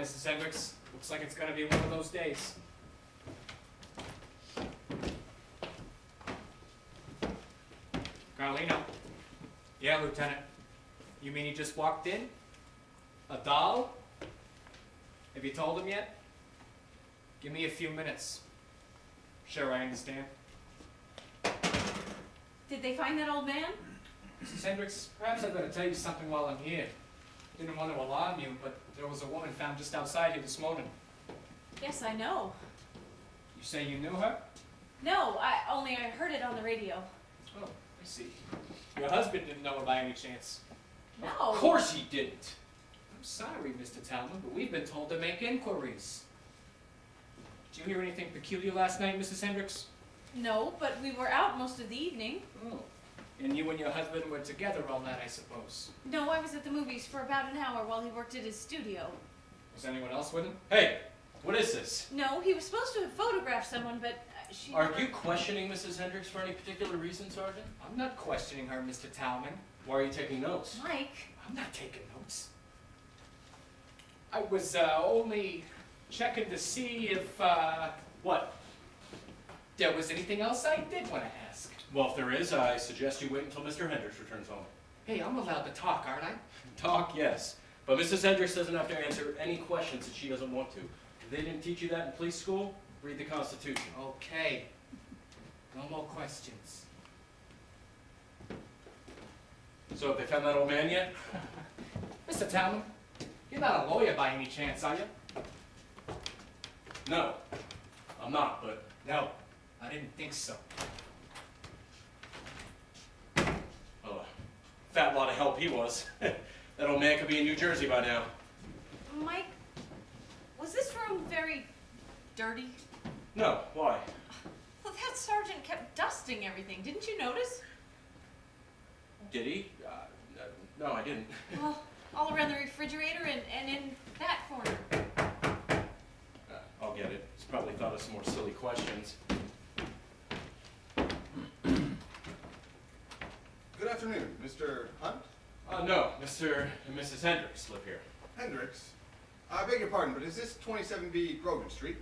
Mrs. Hendricks. Looks like it's gonna be one of those days. Carlino. Yeah, Lieutenant. You mean he just walked in? A doll? Have you told him yet? Give me a few minutes. Sure, I understand. Did they find that old man? Mrs. Hendricks, perhaps I better tell you something while I'm here. Didn't want to alarm you, but there was a woman found just outside here this morning. Yes, I know. You say you knew her? No, I heard it on the radio. Oh, I see. Your husband didn't know her by any chance. No. Of course he didn't. I'm sorry, Mr. Talman, but we've been told to make inquiries. Did you hear anything peculiar last night, Mrs. Hendricks? No, but we were out most of the evening. Oh. And you and your husband were together all night, I suppose. No, I was at the movies for about an hour while he worked at his studio. Was anyone else with him? Hey, what is this? No, he was supposed to have photographed someone, but she... Are you questioning Mrs. Hendricks for any particular reason, Sergeant? I'm not questioning her, Mr. Talman. Why are you taking notes? Mike. I'm not taking notes. I was only checking to see if What? there was anything else I did want to ask. Well, if there is, I suggest you wait until Mr. Hendricks returns home. Hey, I'm allowed to talk, aren't I? Talk, yes. But Mrs. Hendricks doesn't have to answer any questions that she doesn't want to. If they didn't teach you that in police school, read the Constitution. Okay. No more questions. So have they found that old man yet? Mr. Talman, you're not a lawyer by any chance, are you? No, I'm not, but... No, I didn't think so. Oh, fat lot of help he was. That old man could be in New Jersey by now. Mike, was this room very dirty? No, why? Well, that sergeant kept dusting everything. Didn't you notice? Did he? No, I didn't. Well, all around the refrigerator and in that corner. I'll get it. He's probably thought of some more silly questions. Good afternoon, Mr. Hunt? No, Mr. and Mrs. Hendricks live here. Hendricks? I beg your pardon, but is this 27B Grogan Street?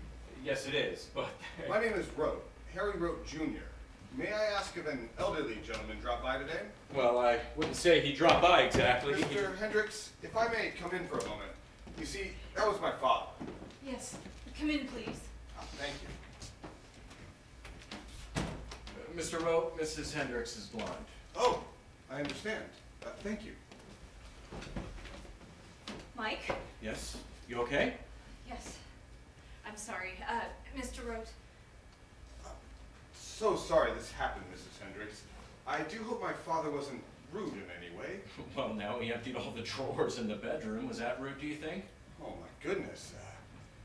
Yes, it is, but... My name is Rote, Harry Rote Jr. May I ask if an elderly gentleman dropped by today? Well, I wouldn't say he dropped by exactly. Mr. Hendricks, if I may come in for a moment. You see, that was my father. Yes. Come in, please. Thank you. Mr. Rote, Mrs. Hendricks is blind. Oh, I understand. Thank you. Mike? Yes? You okay? Yes. I'm sorry. Mr. Rote. So sorry this happened, Mrs. Hendricks. I do hope my father wasn't rude in any way. Well, now he emptied all the drawers in the bedroom. Was that rude, do you think? Oh my goodness.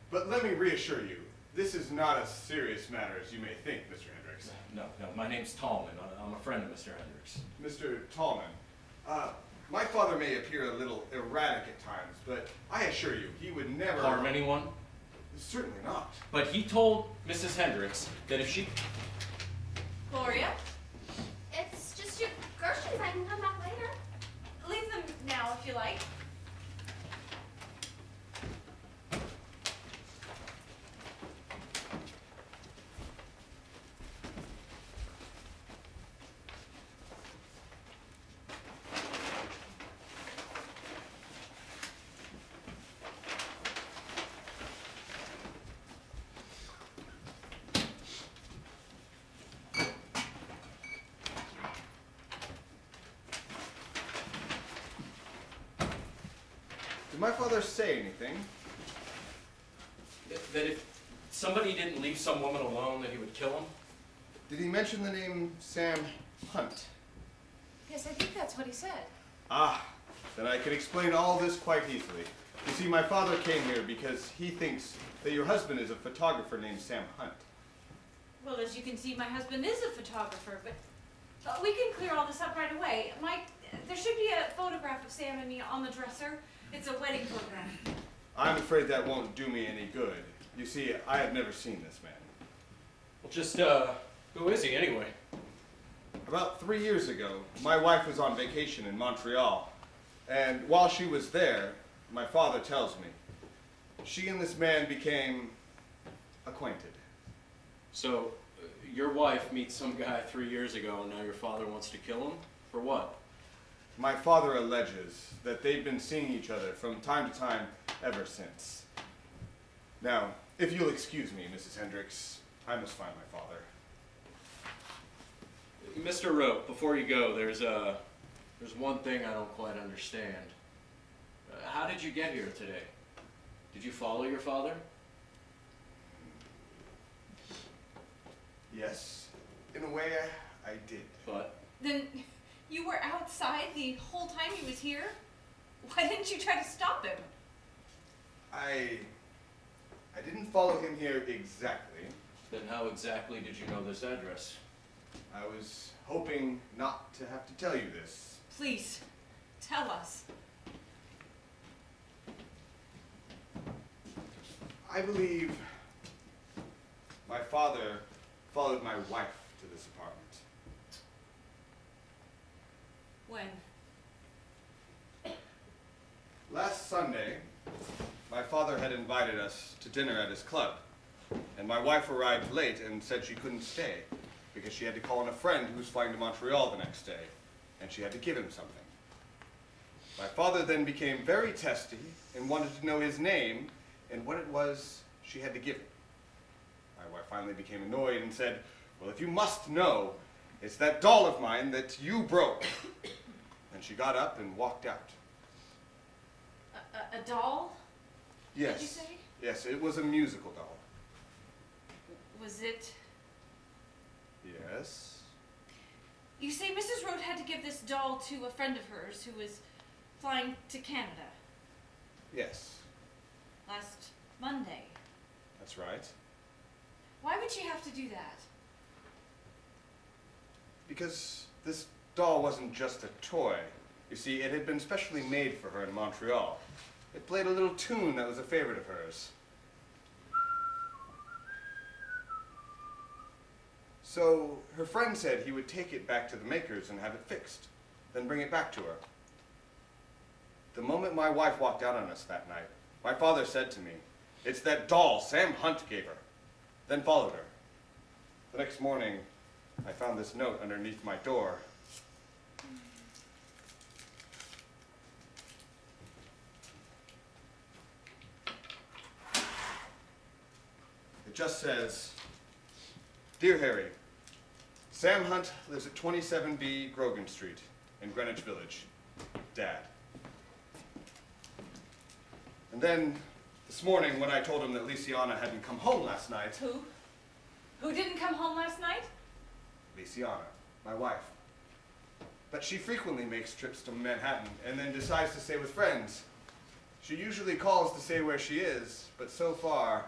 But let me reassure you, this is not as serious matter as you may think, Mr. Hendricks. No, my name's Tallman. I'm a friend of Mr. Hendricks. Mr. Tallman, my father may appear a little erratic at times, but I assure you, he would never Harm anyone? Certainly not. But he told Mrs. Hendricks that if she... Gloria? It's just your groceries. I can come back later. Leave them now if you like. Did my father say anything? That if somebody didn't leave some woman alone, that he would kill him? Did he mention the name Sam Hunt? Yes, I think that's what he said. Ah, then I can explain all this quite easily. You see, my father came here because he thinks that your husband is a photographer named Sam Hunt. Well, as you can see, my husband is a photographer, but we can clear all this up right away. Mike, there should be a photograph of Sam and me on the dresser. It's a wedding photograph. I'm afraid that won't do me any good. You see, I have never seen this man. Well, just, who is he anyway? About 3 years ago, my wife was on vacation in Montreal, and while she was there, my father tells me, she and this man became acquainted. So, your wife meets some guy 3 years ago, and now your father wants to kill him? For what? My father alleges that they've been seeing each other from time to time ever since. Now, if you'll excuse me, Mrs. Hendricks, I must find my father. Mr. Rope, before you go, there's one thing I don't quite understand. How did you get here today? Did you follow your father? Yes, in a way I did. But Then you were outside the whole time he was here? Why didn't you try to stop him? I didn't follow him here exactly. then how exactly did you know this address? I was hoping not to have to tell you this. Please, tell us. I believe my father followed my wife to this apartment. When? Last Sunday, my father had invited us to dinner at his club, and my wife arrived late and said she couldn't stay because she had to call on a friend who was flying to Montreal the next day, and she had to give him something. My father then became very testy and wanted to know his name and what it was she had to give him. My wife finally became annoyed and said, "Well, if you must know, it's that doll of mine that you broke." And she got up and walked out. A doll? Yes. Did you say? Yes, it was a musical doll. Was it? Yes. You say Mrs. Road had to give this doll to a friend of hers who was flying to Canada Yes, last Monday. that's right. Why would she have to do that? Because this doll wasn't just a toy. You see, it had been specially made for her in Montreal. It played a little tune that was a favorite of hers. So her friend said he would take it back to the makers and have it fixed, then bring it back to her. The moment my wife walked out on us that night, my father said to me, "It's that doll Sam Hunt gave her," then followed her. The next morning, I found this note underneath my door. It just says, "Dear Harry, Sam Hunt lives at 27B Grogan Street in Greenwich Village. Dad." And then, this morning, when I told him that Luciana hadn't come home last night, Who? Who didn't come home last night? Luciana, my wife. But she frequently makes trips to Manhattan and then decides to stay with friends. She usually calls to say where she is, but so far,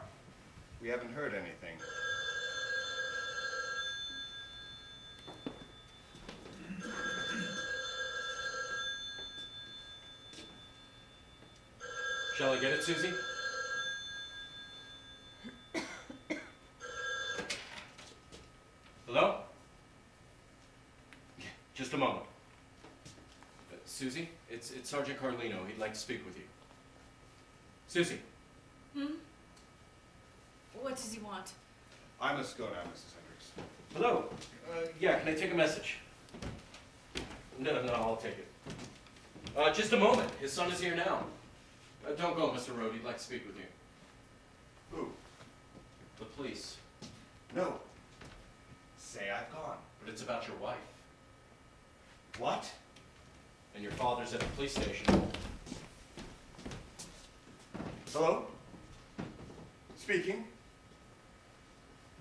we haven't heard anything. Shall I get it, Susie? Hello? Just a moment. Susie, it's Sergeant Carlino. He'd like to speak with you. Susie. What does he want? I must go now, Mrs. Hendricks. Hello. Yeah, can I take a message? No, I'll take it. Just a moment. His son is here now. Don't go, Mr. Road. He'd like to speak with you. Who? The police. No. Say I've gone. But it's about your wife. What? And your father's at the police station. Hello? Speaking?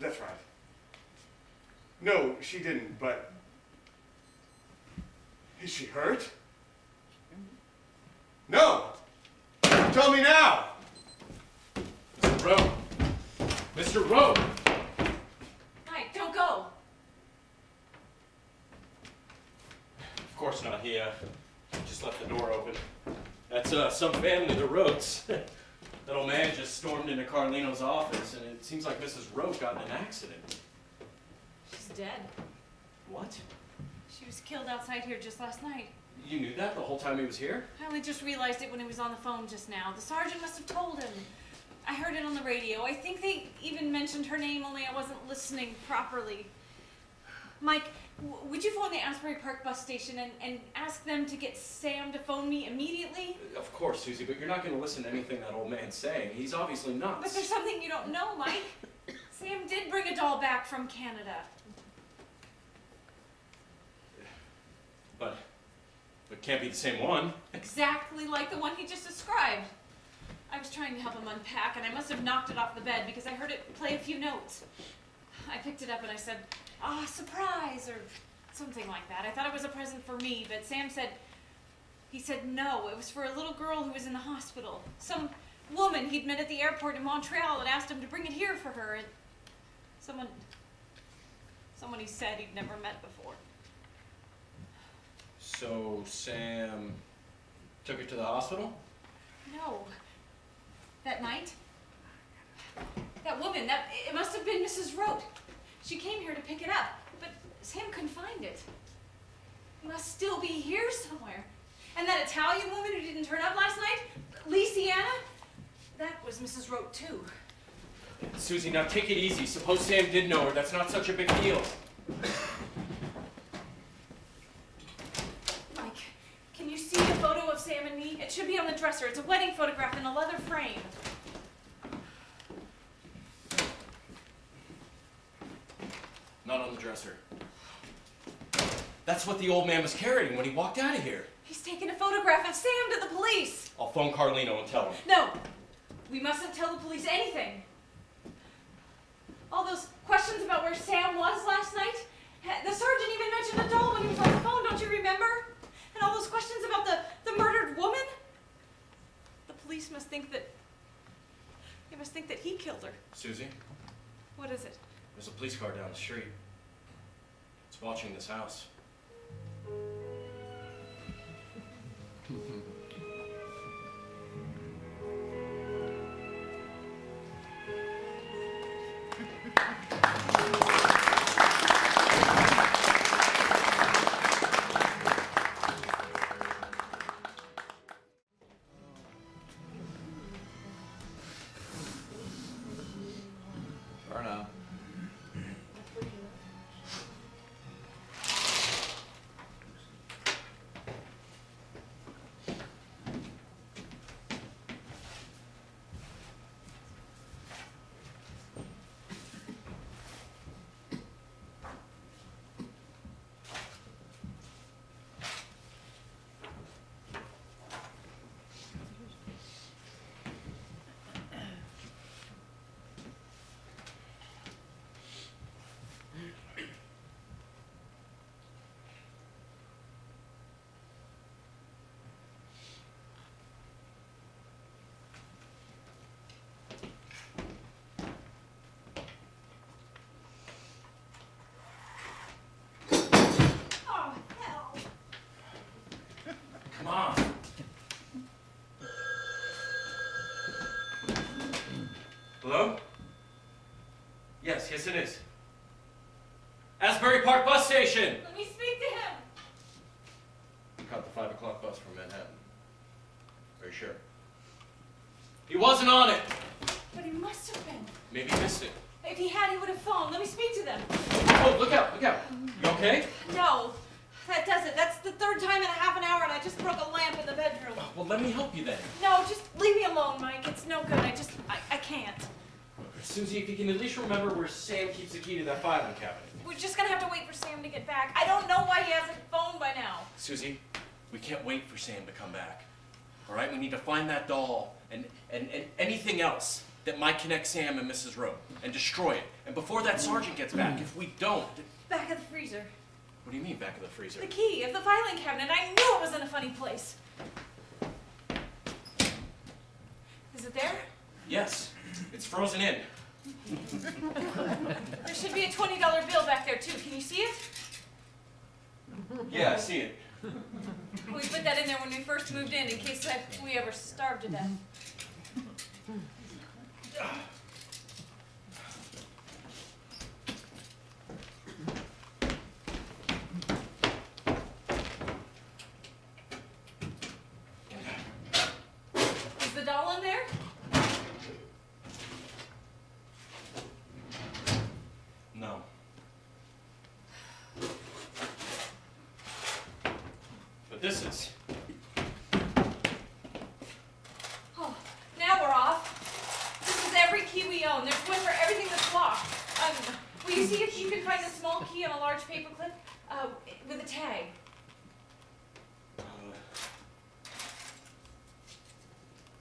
That's right. No, she didn't, but... Is she hurt? No! Tell me now! Mr. Road! Mr. Road! Mike, don't go. Of course not. He just left the door open. That's some family, the Rhodes. That old man just stormed into Carlino's office, and it seems like Mrs. Road got in an accident. She's dead. What? She was killed outside here just last night. You knew that the whole time he was here? I only just realized it when he was on the phone just now. The sergeant must have told him. I heard it on the radio. I think they even mentioned her name, only I wasn't listening properly. Mike, would you phone the Asbury Park bus station and ask them to get Sam to phone me immediately? Of course, Susie, but you're not going to listen to anything that old man's saying. He's obviously nuts. But there's something you don't know, Mike. Sam did bring a doll back from Canada. But it can't be the same one. Exactly like the one he just described. I was trying to help him unpack, and I must have knocked it off the bed because I heard it play a few notes. I picked it up and I said, "Ah, surprise," or something like that. I thought it was a present for me, but Sam said, he said no, it was for a little girl who was in the hospital. Some woman he'd met at the airport in Montreal had asked him to bring it here for her, and someone he said he'd never met before. So Sam took her to the hospital? No. That night, that woman, it must have been Mrs. Rote. She came here to pick it up, but Sam couldn't find it. It must still be here somewhere. And that Italian woman who didn't turn up last night, Luciana, that was Mrs. Rote too. Susie, now take it easy. Suppose Sam did know her. That's not such a big deal. Mike, can you see the photo of Sam and me? It should be on the dresser. It's a wedding photograph in a leather frame. Not on the dresser. That's what the old man was carrying when he walked out of here. He's taken a photograph of Sam to the police. I'll phone Carlino and tell him. No, we mustn't tell the police anything. All those questions about where Sam was last night, the sergeant even mentioned a doll when he was on the phone, don't you remember? And all those questions about the murdered woman. The police must think that, they must think that he killed her. Susie, What is it? there's a police car down the street. It's watching this house. Verna. Oh, hell. Come on. Hello? Yes, it is. Asbury Park bus station! Let me speak to him. He caught the 5 o'clock bus from Manhattan. Are you sure? He wasn't on it! But he must have been. Maybe he missed it. If he had, he would have phoned. Let me speak to them. Oh, look out, look out. You okay? No, that does it. That's the third time in a half an hour, and I just broke a lamp in the bedroom. Well, let me help you then. No, just leave me alone, Mike. It's no good. I can't. Susie, if you can at least remember where Sam keeps the key to that filing cabinet. We're just gonna have to wait for Sam to get back. I don't know why he hasn't phoned by now. Susie, we can't wait for Sam to come back. All right, we need to find that doll and anything else that might connect Sam and Mrs. Rowe and destroy it. And before that sergeant gets back, if we don't... Back of the freezer. What do you mean, back of the freezer? The key of the filing cabinet. I knew it was in a funny place. Is it there? Yes, it's frozen in. There should be a $20 bill back there, too. Can you see it? Yeah, I see it. We put that in there when we first moved in case we ever starved to death. Is the doll in there? misses. Oh, now we're off. This is every key we own. There's one for everything that's locked. Will you see if you can find a small key on a large paper clip with a tag?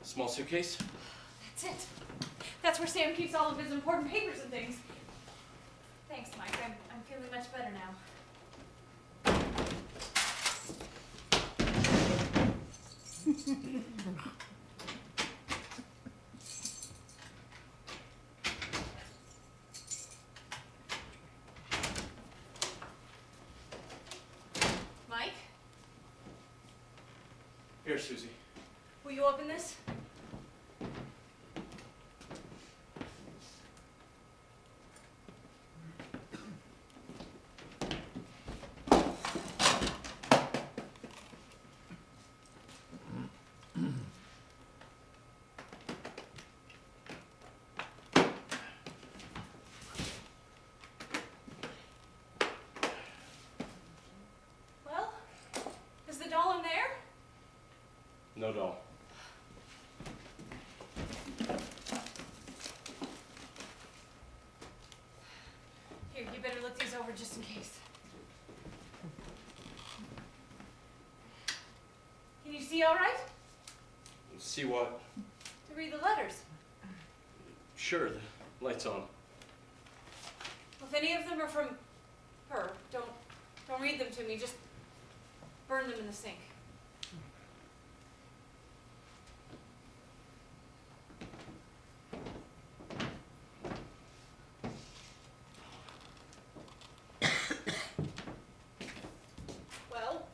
Small suitcase? That's it. That's where Sam keeps all of his important papers and things. Thanks, Mike. I'm feeling much better now. Mike, Here, Susie. will you open this? Well, is the doll in there? No doll. Here, you better look these over just in case. Can you see all right? See what? To read the letters. Sure, the light's on. If any of them are from her, don't read them to me. Just burn them in the sink. Well,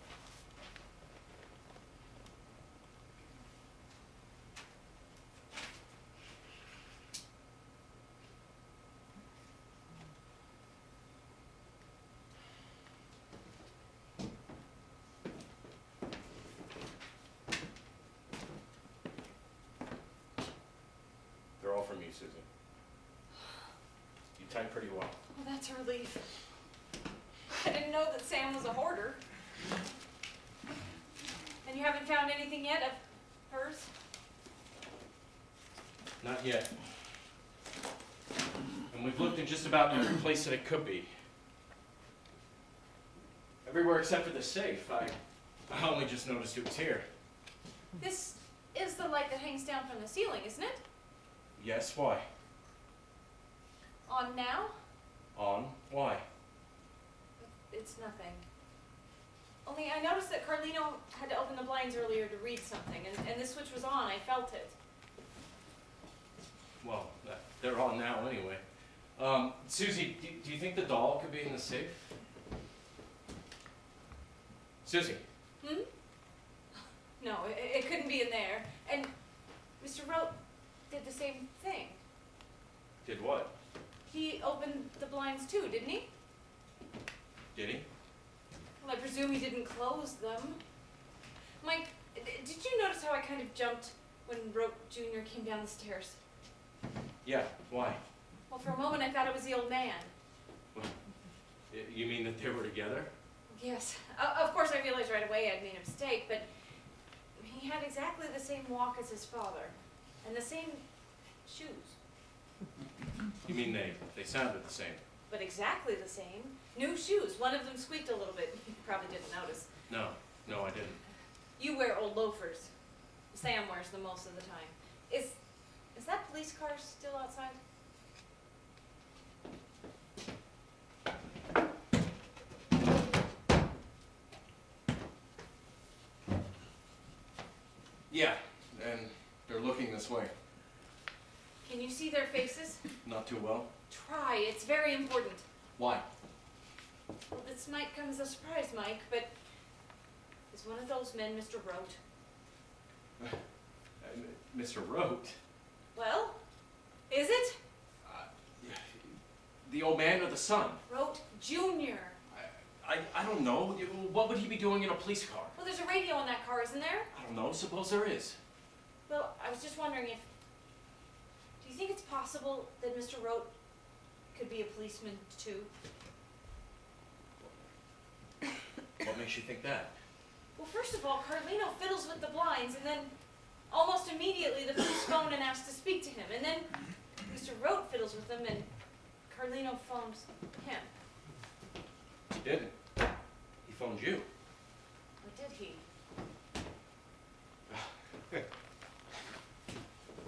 They're all from you, Susie. You type pretty well. well, that's a relief. I didn't know that Sam was a hoarder. And you haven't found anything yet of hers? Not yet. And we've looked in just about every place that it could be. Everywhere except for the safe. I only just noticed it was here. This is the light that hangs down from the ceiling, isn't it? Yes, why? On now? On? Why? It's nothing. Only I noticed that Carlino had to open the blinds earlier to read something, and this switch was on. I felt it. Well, they're on now anyway. Susie, do you think the doll could be in the safe? Susie. Hmm? No, it couldn't be in there. And Mr. Rote did the same thing. Did what? He opened the blinds too, didn't he? Did he? Well, I presume he didn't close them. Mike, did you notice how I kind of jumped when Rote Jr. came down the stairs? Yeah, why? Well, for a moment I thought it was the old man. You mean that they were together? Yes. Of course I realized right away I'd made a mistake, but he had exactly the same walk as his father. And the same shoes. You mean they sounded the same? But exactly the same. New shoes. One of them squeaked a little bit. You probably didn't notice. No, I didn't. You wear old loafers. Sam wears them most of the time. Is that police car still outside? Yeah, and they're looking this way. Can you see their faces? Not too well. Try. It's very important. Why? Well, this might come as a surprise, Mike, but is one of those men Mr. Rote? Mr. Rote? Well, is it? The old man or the son? Rote Jr. I don't know. What would he be doing in a police car? Well, there's a radio in that car, isn't there? I don't know. Suppose there is. Well, I was just wondering if... Do you think it's possible that Mr. Rote could be a policeman, too? What makes you think that? Well, first of all, Carlino fiddles with the blinds, and then almost immediately the police phone and asks to speak to him. And then Mr. Rote fiddles with them, and Carlino phones him. He didn't. He phoned you. Or did he?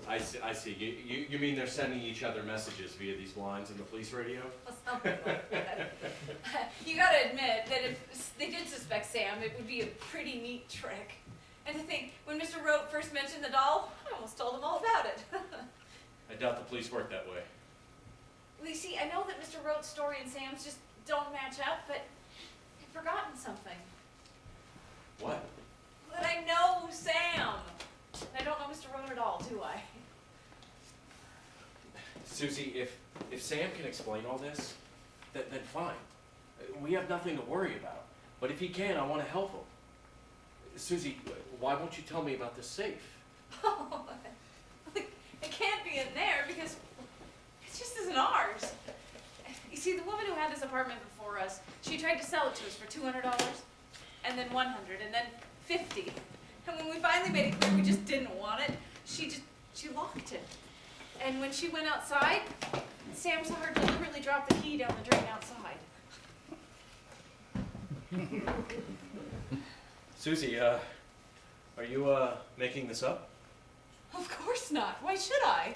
I see. You mean they're sending each other messages via these blinds in the police radio? Well, something like that. You gotta admit that if they did suspect Sam, it would be a pretty neat trick. And to think, when Mr. Rote first mentioned the doll, I almost told him all about it. I doubt the police work that way. Well, you see, I know that Mr. Rote's story and Sam's just don't match up, but I've forgotten something. What? That I know Sam. I don't know Mr. Rote at all, do I? Susie, if Sam can explain all this, then fine. We have nothing to worry about. But if he can, I want to help him. Susie, why won't you tell me about this safe? Oh, it can't be in there because it just isn't ours. You see, the woman who had this apartment before us, she tried to sell it to us for $200, and then $100, and then $50. And when we finally made it clear we just didn't want it, she locked it. And when she went outside, Sam saw her deliberately drop the key down the drain outside. Susie, are you making this up? Of course not. Why should I?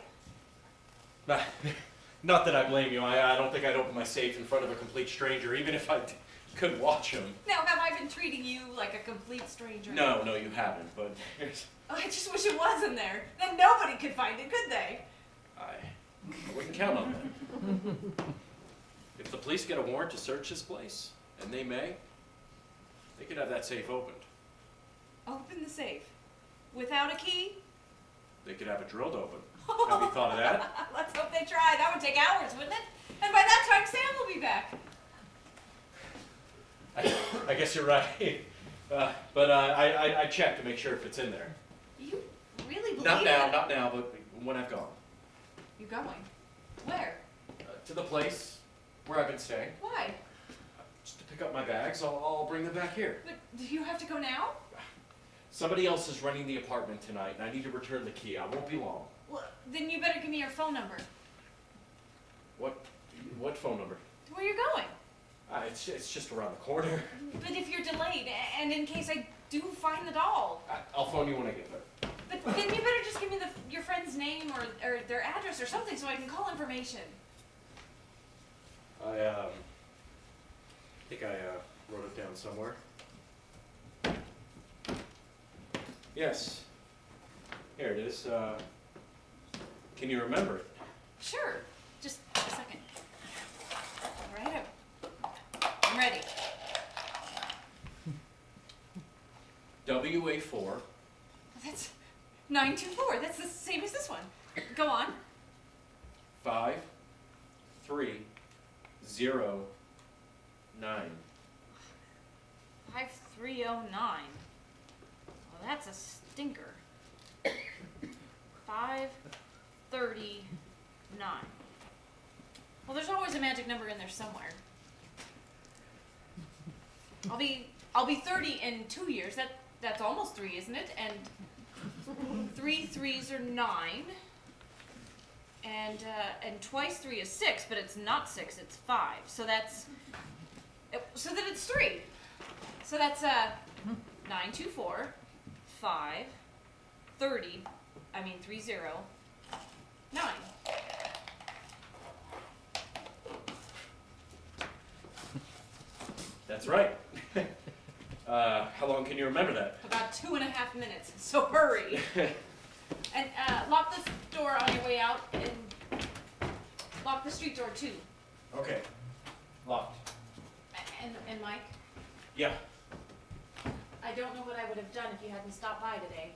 Not that I blame you. I don't think I'd open my safe in front of a complete stranger, even if I could watch him. Now, have I been treating you like a complete stranger? No, you haven't, but Oh, I just wish it was in there. Then nobody could find it, could they? I wouldn't count on that. If the police get a warrant to search this place, and they may, they could have that safe opened. Open the safe. Without a key? They could have it drilled open. Have you thought of that? Let's hope they try. That would take hours, wouldn't it? And by that time, Sam will be back. I guess you're right. But I checked to make sure if it's in there. You really believe Not that? now, but when I've gone. You're going? Where? To the place where I've been staying. Why? Just to pick up my bags. I'll bring them back here. But do you have to go now? Somebody else is renting the apartment tonight, and I need to return the key. I won't be long. Well, then you better give me your phone number. What phone number? Where you're going? It's just around the corner. But if you're delayed, and in case I do find the doll. I'll phone you when I get there. But then you better just give me your friend's name or their address or something so I can call information. I think I wrote it down somewhere. Yes. Here it is. Can you remember it? Sure. Just a second. All right. I'm ready. WA4. That's 924. That's the same as this one. Go on. 5 3 0 9. 5309. Well, that's a stinker. 539. Well, there's always a magic number in there somewhere. I'll be 30 in 2 years. That's almost 3, isn't it? And 3 3s are 9. And twice 3 is 6, but it's not 6, it's 5. So that's it's 3. So that's 924 5 30. 30 9. That's right. How long can you remember that? About 2.5 minutes. So hurry. And lock the door on your way out, and lock the street door too. Okay. Locked. And Mike, Yeah. I don't know what I would have done if you hadn't stopped by today.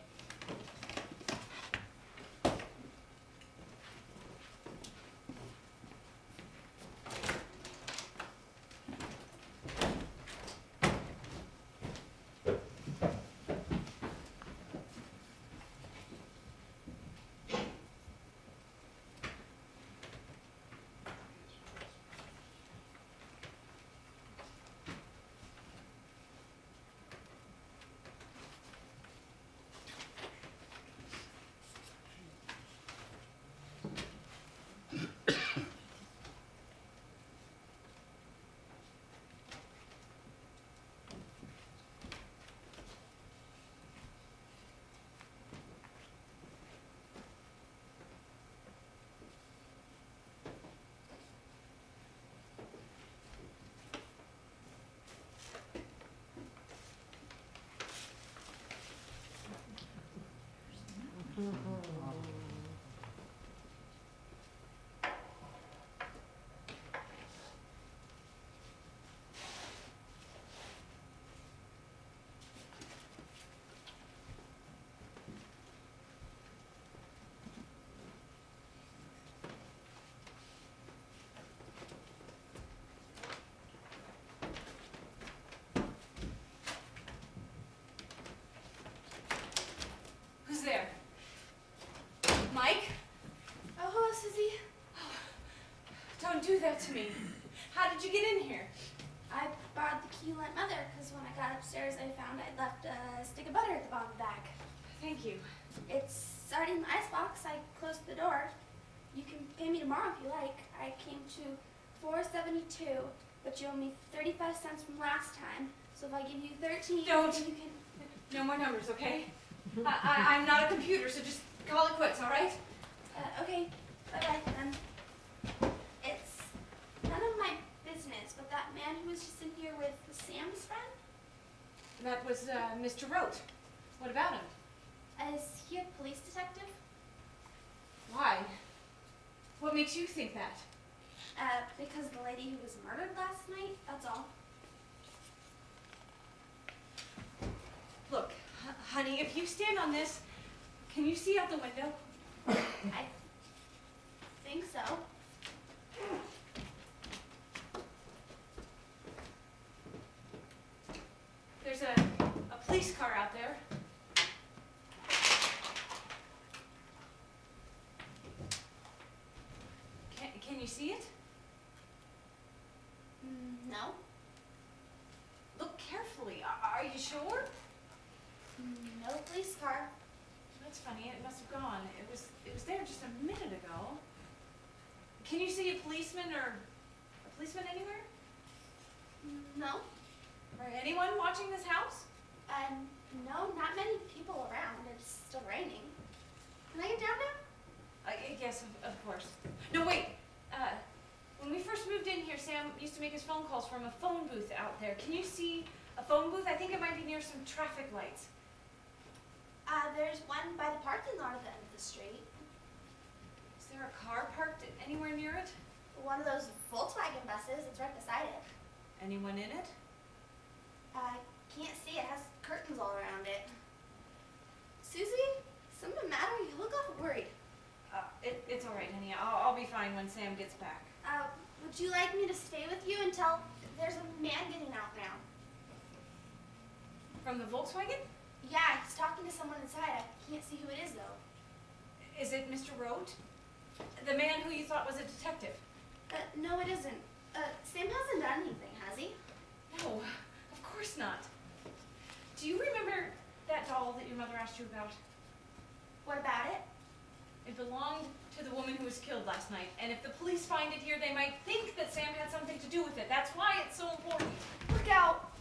Who's there? Mike? Oh, hello, Susie. Don't do that to me. How did you get in here? I borrowed the key lent Mother because when I got upstairs, I found I'd left a stick of butter at the bottom of the bag. Thank you. It's already in the icebox. I closed the door. You can pay me tomorrow if you like. I came to $4.72, but you owe me 35 cents from last time. So if I give you 13, Don't. you can. No more numbers, okay? I'm not a computer, so just call it quits, all right? Okay. Bye-bye then. It's none of my business, but that man who was just in here with Sam's friend, That was Mr. Rote. What about him? is he a police detective? Why? What makes you think that? Because the lady who was murdered last night, that's all. Look, honey, if you stand on this, can you see out the window? I think so. There's a police car out there. Can you see it? No. Look carefully. Are you sure? No police car. That's funny. It must have gone. It was there just a minute ago. Can you see a policeman or a policeman anywhere? No. Or anyone watching this house? No, not many people around. It's still raining. Can I get down now? Yes, of course. No, wait. When we first moved in here, Sam used to make his phone calls from a phone booth out there. Can you see a phone booth? I think it might be near some traffic lights. There's one by the parking lot at the end of the street. Is there a car parked anywhere near it? One of those Volkswagen buses. It's right beside it. Anyone in it? I can't see. It has curtains all around it. Susie, something the matter? You look awful worried. It's all right, honey. I'll be fine when Sam gets back. Would you like me to stay with you until there's a man getting out now? From the Volkswagen? Yeah, he's talking to someone inside. I can't see who it is, though. Is it Mr. Rote? The man who you thought was a detective? No, it isn't. Sam hasn't done anything, has he? No, of course not. Do you remember that doll that your mother asked you about? What about it? It belonged to the woman who was killed last night, and if the police find it here, they might think that Sam had something to do with it. That's why it's so important. Look out!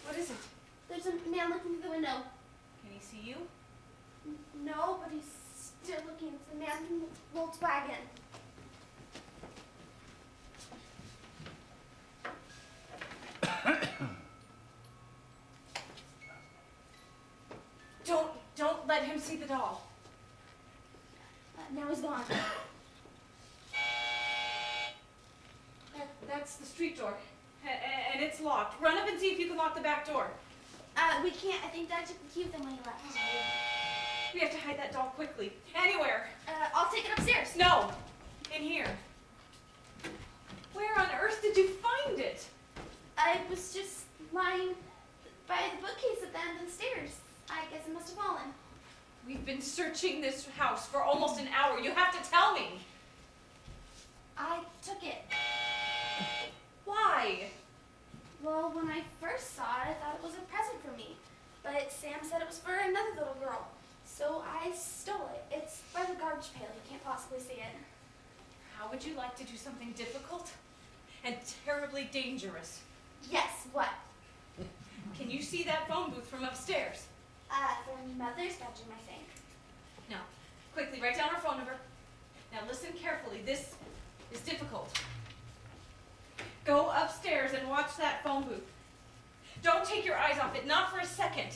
What is it? There's a man looking through the window. Can he see you? No, but he's still looking. It's the man from the Volkswagen. Don't let him see the doll. Now he's gone. That's the street door, and it's locked. Run up and see if you can lock the back door. We can't. I think Dad took the key with him when he left. We have to hide that doll quickly. Anywhere. I'll take it upstairs. No, in here. Where on earth did you find it? I was just lying by the bookcase at the end of the stairs. I guess it must have fallen. We've been searching this house for almost an hour. You have to tell me. I took it. Why? Well, when I first saw it, I thought it was a present for me. But Sam said it was for another little girl. So I stole it. It's by the garbage pail. You can't possibly see it. How would you like to do something difficult and terribly dangerous? Yes, what? Can you see that phone booth from upstairs? For Mother's bedroom, I think. No. Quickly, write down her phone number. Now listen carefully. This is difficult. Go upstairs and watch that phone booth. Don't take your eyes off it, not for a second.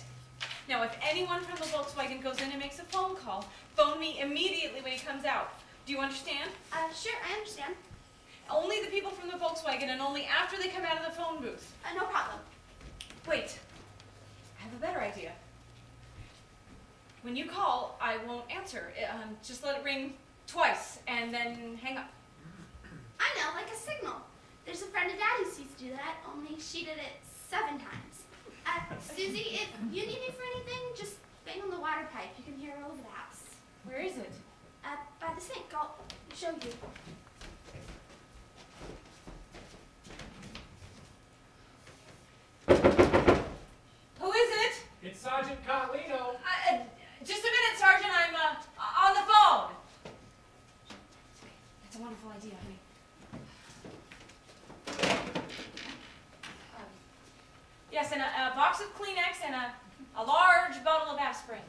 Now, if anyone from the Volkswagen goes in and makes a phone call, phone me immediately when he comes out. Do you understand? Sure, I understand. Only the people from the Volkswagen and only after they come out of the phone booth. No problem. Wait, I have a better idea. When you call, I won't answer. Just let it ring twice and then hang up. I know, like a signal. There's a friend of Daddy's who used to do that, only she did it 7 times. Susie, if you need me for anything, just bang on the water pipe. You can hear it all over the house. Where is it? By the sink. I'll show you. Who is it? It's Sergeant Carlino. Just a minute, Sergeant. I'm on the phone. That's a wonderful idea, honey. Yes, and a box of Kleenex and a large bottle of aspirin.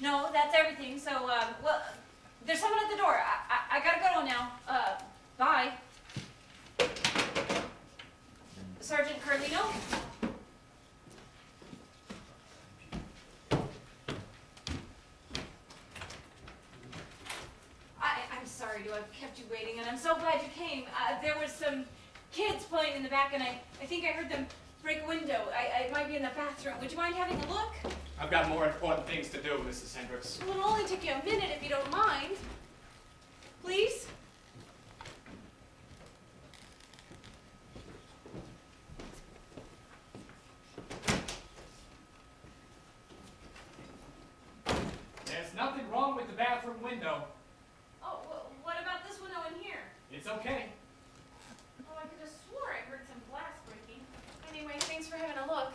No, that's everything. So, well, there's someone at the door. I gotta go now. Bye. Sergeant Carlino? I'm sorry to have kept you waiting, and I'm so glad you came. There was some kids playing in the back, and I think I heard them break a window. It might be in the bathroom. Would you mind having a look? I've got more important things to do, Mrs. Hendricks. Well, it'll only take you a minute if you don't mind. Please? There's nothing wrong with the bathroom window. Oh, well, what about this window in here? It's okay. Oh, I could have swore I heard some glass breaking. Anyway, thanks for having a look.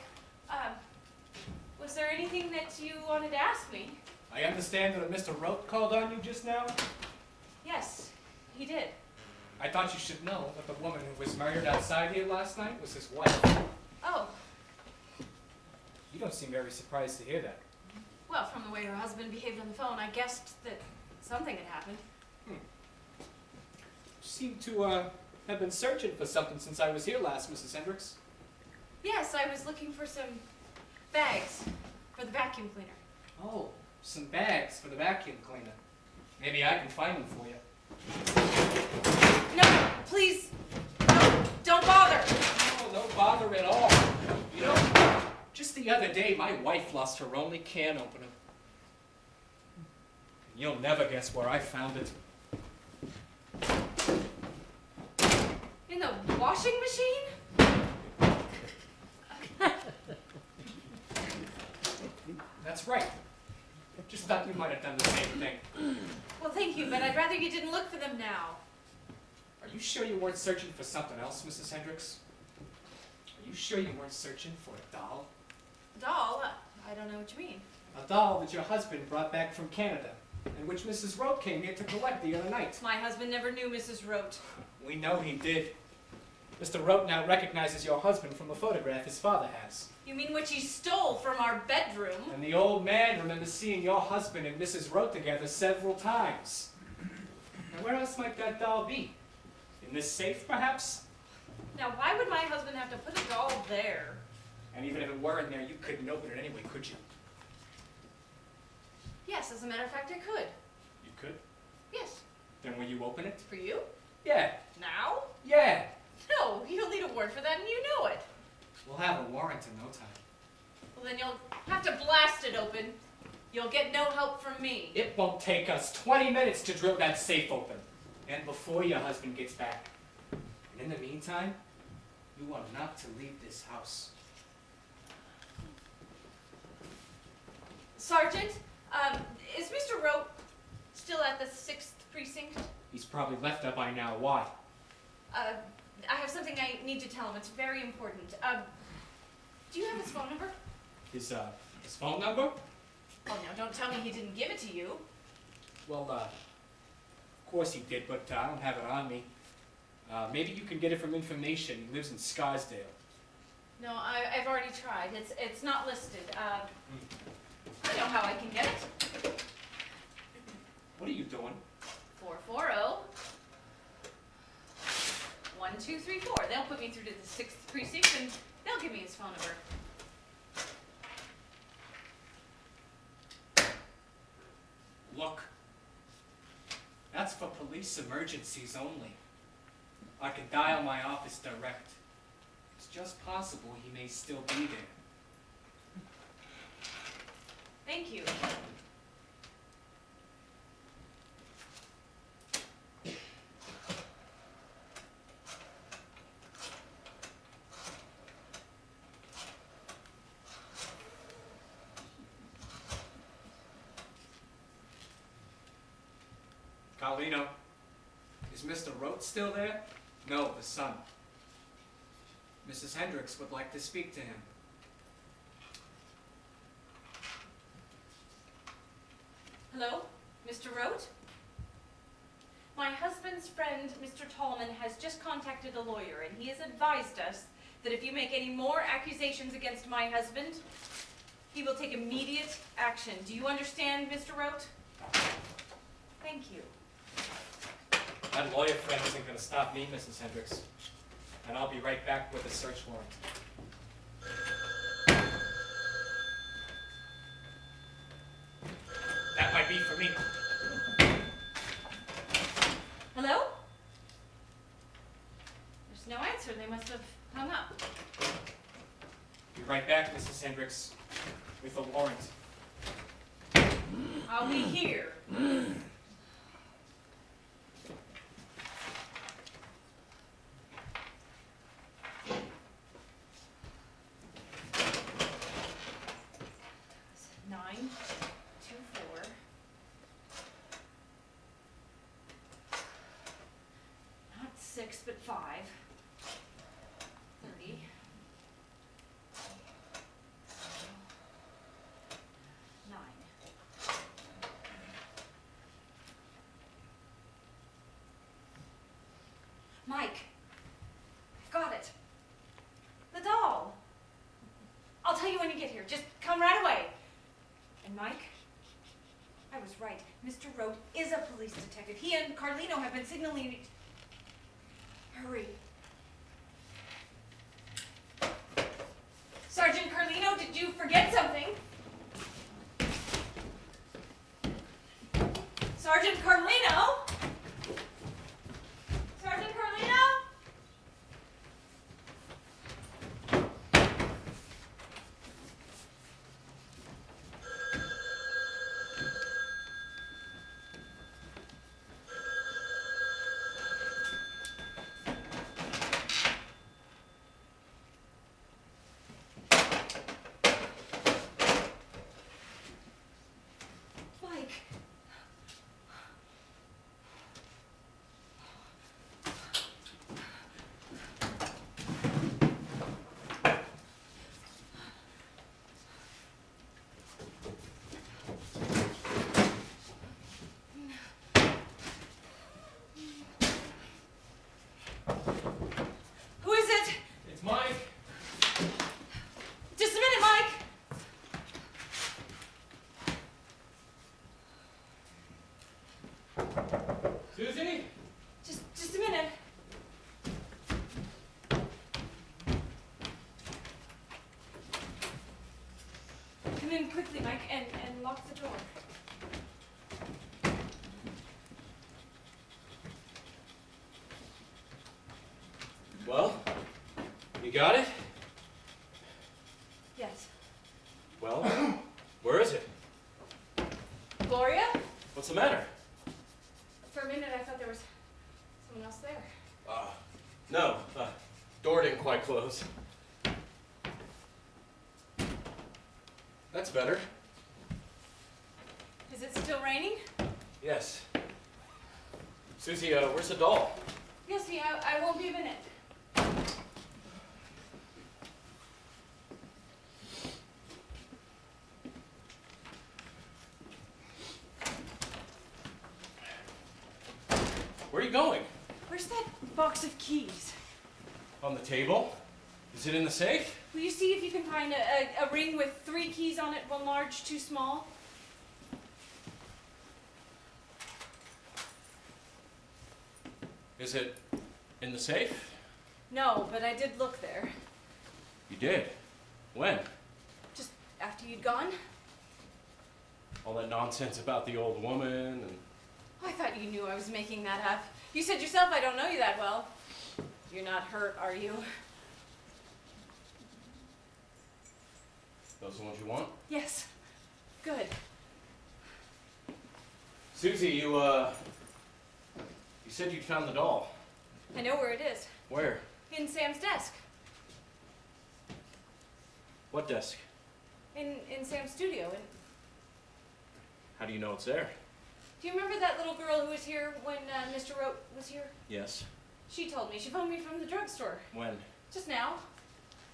Was there anything that you wanted to ask me? I understand that Mr. Rote called on you just now. Yes, he did. I thought you should know that the woman who was murdered outside here last night was his wife. Oh, You don't seem very surprised to hear that. well, from the way her husband behaved on the phone, I guessed that something had happened. You seem to have been searching for something since I was here last, Mrs. Hendricks. Yes, I was looking for some bags for the vacuum cleaner. Oh, some bags for the vacuum cleaner. Maybe I can find them for you. No, please, no, don't bother. No bother at all. You know, just the other day, my wife lost her only can opener. You'll never guess where I found it. In the washing machine? That's right. Just thought you might have done the same thing. Well, thank you, but I'd rather you didn't look for them now. Are you sure you weren't searching for something else, Mrs. Hendricks? Are you sure you weren't searching for a doll? Doll? I don't know what you mean. A doll that your husband brought back from Canada, and which Mrs. Rote came here to collect the other night. My husband never knew Mrs. Rote. We know he did. Mr. Rote now recognizes your husband from a photograph his father has. You mean which he stole from our bedroom? And the old man remembers seeing your husband and Mrs. Rote together several times. Now where else might that doll be? In this safe, perhaps? Now, why would my husband have to put a doll there? And even if it were in there, you couldn't open it anyway, could you? Yes, as a matter of fact, I could. You could? Yes. Then will you open it? For you? Yeah. Now? Yeah. No, you'll need a warrant for that, and you know it. We'll have a warrant in no time. Well, then you'll have to blast it open. You'll get no help from me. It won't take us 20 minutes to drill that safe open. And before your husband gets back. And in the meantime, you are not to leave this house. Sergeant, is Mr. Rote still at the 6th precinct? He's probably left there by now. Why? I have something I need to tell him. It's very important. Do you have his phone number? His phone number? Oh, no, don't tell me he didn't give it to you. Well, of course he did, but I don't have it on me. Maybe you can get it from information. He lives in Scarsdale. No, I've already tried. It's not listed. I know how I can get it. What are you doing? 440-1234. They'll put me through to the 6th precinct, and they'll give me his phone number. that's for police emergencies only. I can dial my office direct. It's just possible he may still be there. Thank you. Carlino, is Mr. Rote still there? No, the son. Mrs. Hendricks would like to speak to him. Hello, Mr. Rote? My husband's friend, Mr. Tallman, has just contacted a lawyer, and he has advised us that if you make any more accusations against my husband, he will take immediate action. Do you understand, Mr. Rote? Thank you. That lawyer friend isn't going to stop me, Mrs. Hendricks. And I'll be right back with a search warrant. That might be for me. Hello? There's no answer. They must have hung up. Be right back, Mrs. Hendricks, with a warrant. I'll be here. Not 6, but 5. 30. 9. Mike, I've got it. The doll. I'll tell you when you get here. Just come right away. And Mike, I was right. Mr. Rote is a police detective. He and Carlino have been signaling. Hurry. Sergeant Carlino, did you forget something? Sergeant Carlino? Sergeant Carlino? Mike. Who is it? It's Mike. Just a minute, Mike. Susie? Just a minute. Come in quickly, Mike, and lock the door. Well, you got it? Yes. Well, where is it? Gloria? What's the matter? For a minute, I thought there was someone else there. No, door didn't quite close. That's better. Is it still raining? Yes. Susie, where's the doll? You'll see. I won't be a minute. Where are you going? Where's that box of keys? On the table? Is it in the safe? Will you see if you can find a ring with 3 keys on it, 1 large, 2 small? Is it in the safe? No, but I did look there. You did? When? Just after you'd gone. All that nonsense about the old woman and I thought you knew I was making that up. You said yourself I don't know you that well. You're not hurt, are you? Those are the ones you want? Yes. Good. Susie, you said you'd found the doll. I know where it is. Where? In Sam's desk. What desk? In Sam's studio. How do you know it's there? Do you remember that little girl who was here when Mr. Rote was here? Yes. She told me. She phoned me from the drugstore. When? Just now.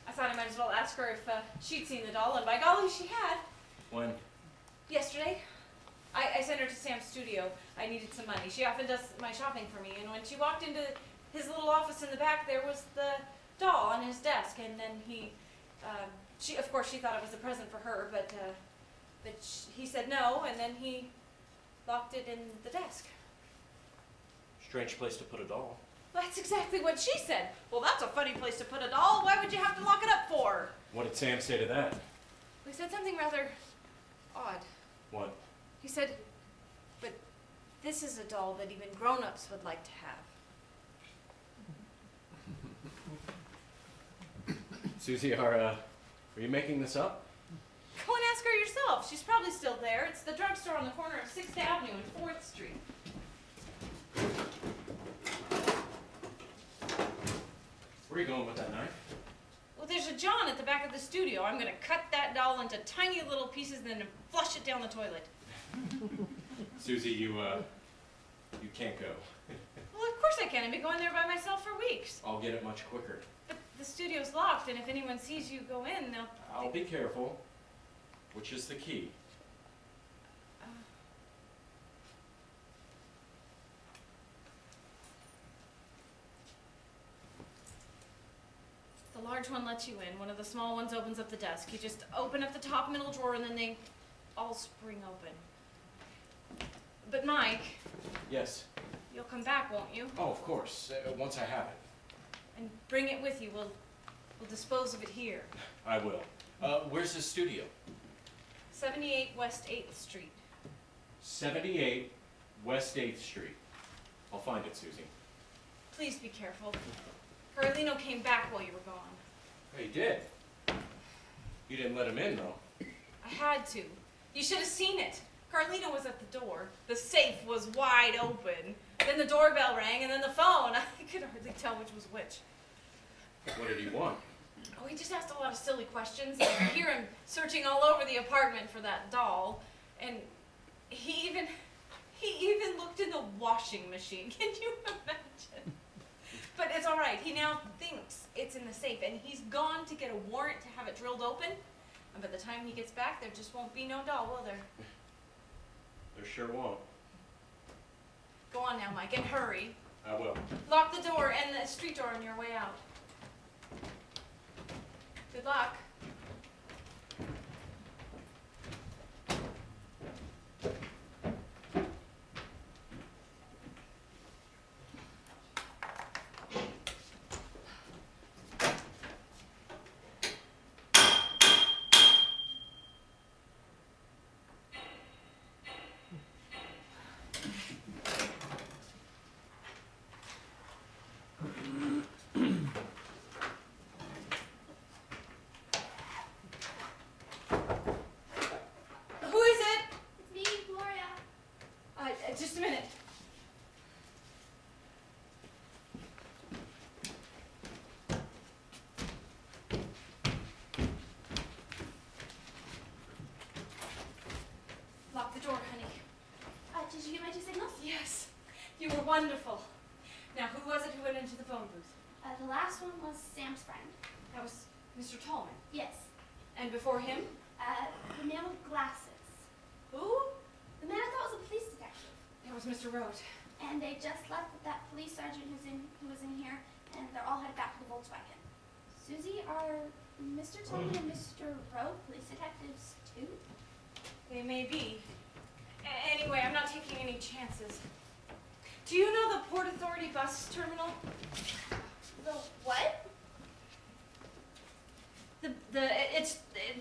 I thought I might as well ask her if she'd seen the doll, and by golly, she had. When? Yesterday. I sent her to Sam's studio. I needed some money. She often does my shopping for me, and when she walked into his little office in the back, there was the doll on his desk, and then of course, she thought it was a present for her, but he said no, and then he locked it in the desk. Strange place to put a doll. That's exactly what she said. Well, that's a funny place to put a doll. Why would you have to lock it up for? What did Sam say to that? He said something rather odd. What? He said, but this is a doll that even grown-ups would like to have. Susie, are you making this up? Go and ask her yourself. She's probably still there. It's the drugstore on the corner of 6th Avenue and 4th Street. Where are you going with that knife? Well, there's a John at the back of the studio. I'm going to cut that doll into tiny little pieces and then flush it down the toilet. Susie, you can't go. Well, of course I can. I've been going there by myself for weeks. I'll get it much quicker. But the studio's locked, and if anyone sees you go in, they'll... I'll be careful. Which is the key? The large one lets you in. One of the small ones opens up the desk. You just open up the top middle drawer, and then they all spring open. But Mike, Yes. you'll come back, won't you? Oh, of course. Once I have it. And bring it with you. We'll dispose of it here. I will. Where's his studio? 78 West 8th Street. 78 West 8th Street. I'll find it, Susie. Please be careful. Carlino came back while you were gone. He did. You didn't let him in, though. I had to. You should have seen it. Carlino was at the door. The safe was wide open. Then the doorbell rang, and then the phone. I could hardly tell which was which. What did he want? Oh, he just asked a lot of silly questions. I could hear him searching all over the apartment for that doll. And he even looked in the washing machine. Can you imagine? But it's all right. He now thinks it's in the safe, and he's gone to get a warrant to have it drilled open. And by the time he gets back, there just won't be no doll, will there? There sure won't. Go on now, Mike, and hurry. I will. Lock the door and the street door on your way out. Good luck. Just a minute. Lock the door, honey. Did you get my 2 signals? Yes, you were wonderful. Now, who was it who went into the phone booth? The last one was Sam's friend. That was Mr. Tallman. Yes. And before him? The man with glasses. Who? The man I thought was a police detective. That was Mr. Rote. And they just left with that police sergeant who was in here, and they're all headed back to the Volkswagen. Susie, are Mr. Tallman and Mr. Rowe police detectives too? They may be. Anyway, I'm not taking any chances. Do you know the Port Authority bus terminal? The what? It's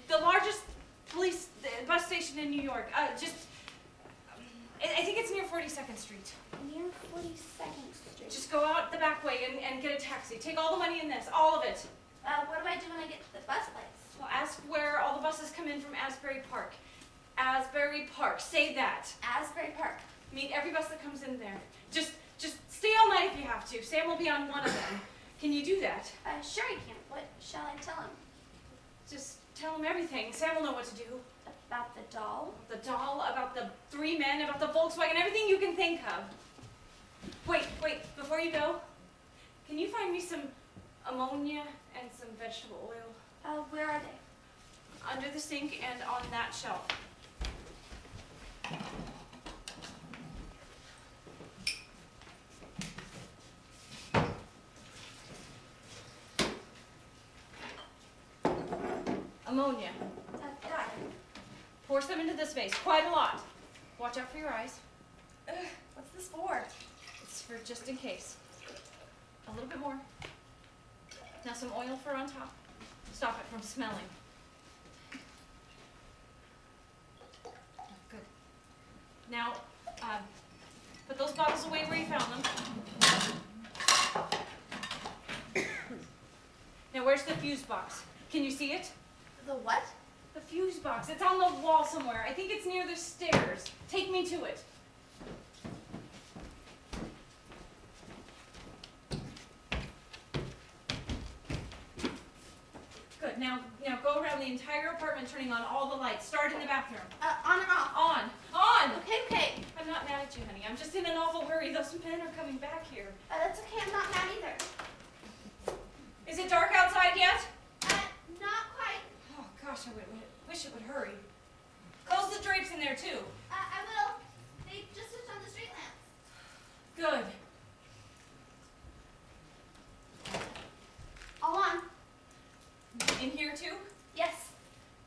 the largest police bus station in New York. I think it's near 42nd Street. Near 42nd Street. Just go out the back way and get a taxi. Take all the money in this, all of it. What do I do when I get to the bus place? Well, ask where all the buses come in from Asbury Park. Asbury Park, say that. Asbury Park. Meet every bus that comes in there. Just stay all night if you have to. Sam will be on one of them. Can you do that? Sure I can. What shall I tell him? Just tell him everything. Sam will know what to do. About the doll? The doll, about the 3 men, about the Volkswagen, everything you can think of. Wait, before you go, can you find me some ammonia and some vegetable oil? Where are they? Under the sink and on that shelf. Ammonia. Got it. Pour some into this vase, quite a lot. Watch out for your eyes. What's this for? It's for just in case. A little bit more. Now some oil for on top. Stop it from smelling. Good. Now, put those bottles away where you found them. Now, where's the fuse box? Can you see it? The what? The fuse box. It's on the wall somewhere. I think it's near the stairs. Take me to it. Good. Now go around the entire apartment turning on all the lights. Start in the bathroom. On or off? On! Okay. I'm not mad at you, honey. I'm just in an awful hurry. Those men are coming back here. That's okay. I'm not mad either. Is it dark outside yet? Not quite. Oh, gosh, I wish it would hurry. Close the drapes in there, too. I will. They just switched on the street lamps. Good. All on. In here, too? Yes.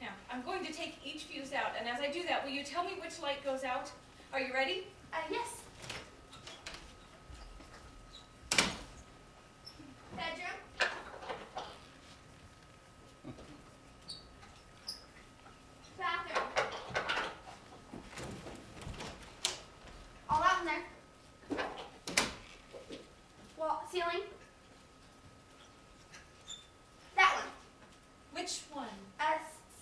Now, I'm going to take each fuse out, and as I do that, will you tell me which light goes out? Are you ready? Yes. Bedroom. Bathroom. All out in there. Wall, ceiling. That one. Which one?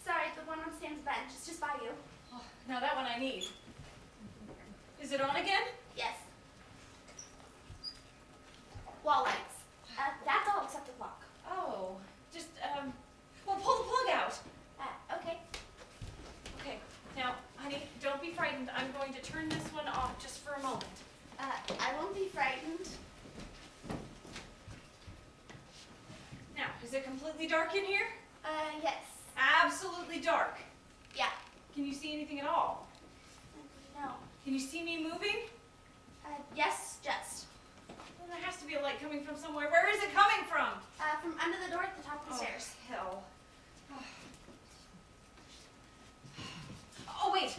Sorry, the one on Sam's bench. It's just by you. Oh, now that one I need. Is it on again? Yes. Wall lights. That's all except the clock. Oh, just, well, pull the plug out. Okay. Okay, now, honey, don't be frightened. I'm going to turn this one off just for a moment. I won't be frightened. Now, is it completely dark in here? Yes. Absolutely dark. Yeah. Can you see anything at all? No. Can you see me moving? Yes, just. Well, there has to be a light coming from somewhere. Where is it coming from? From under the door at the top of the stairs. Hell. Oh, wait.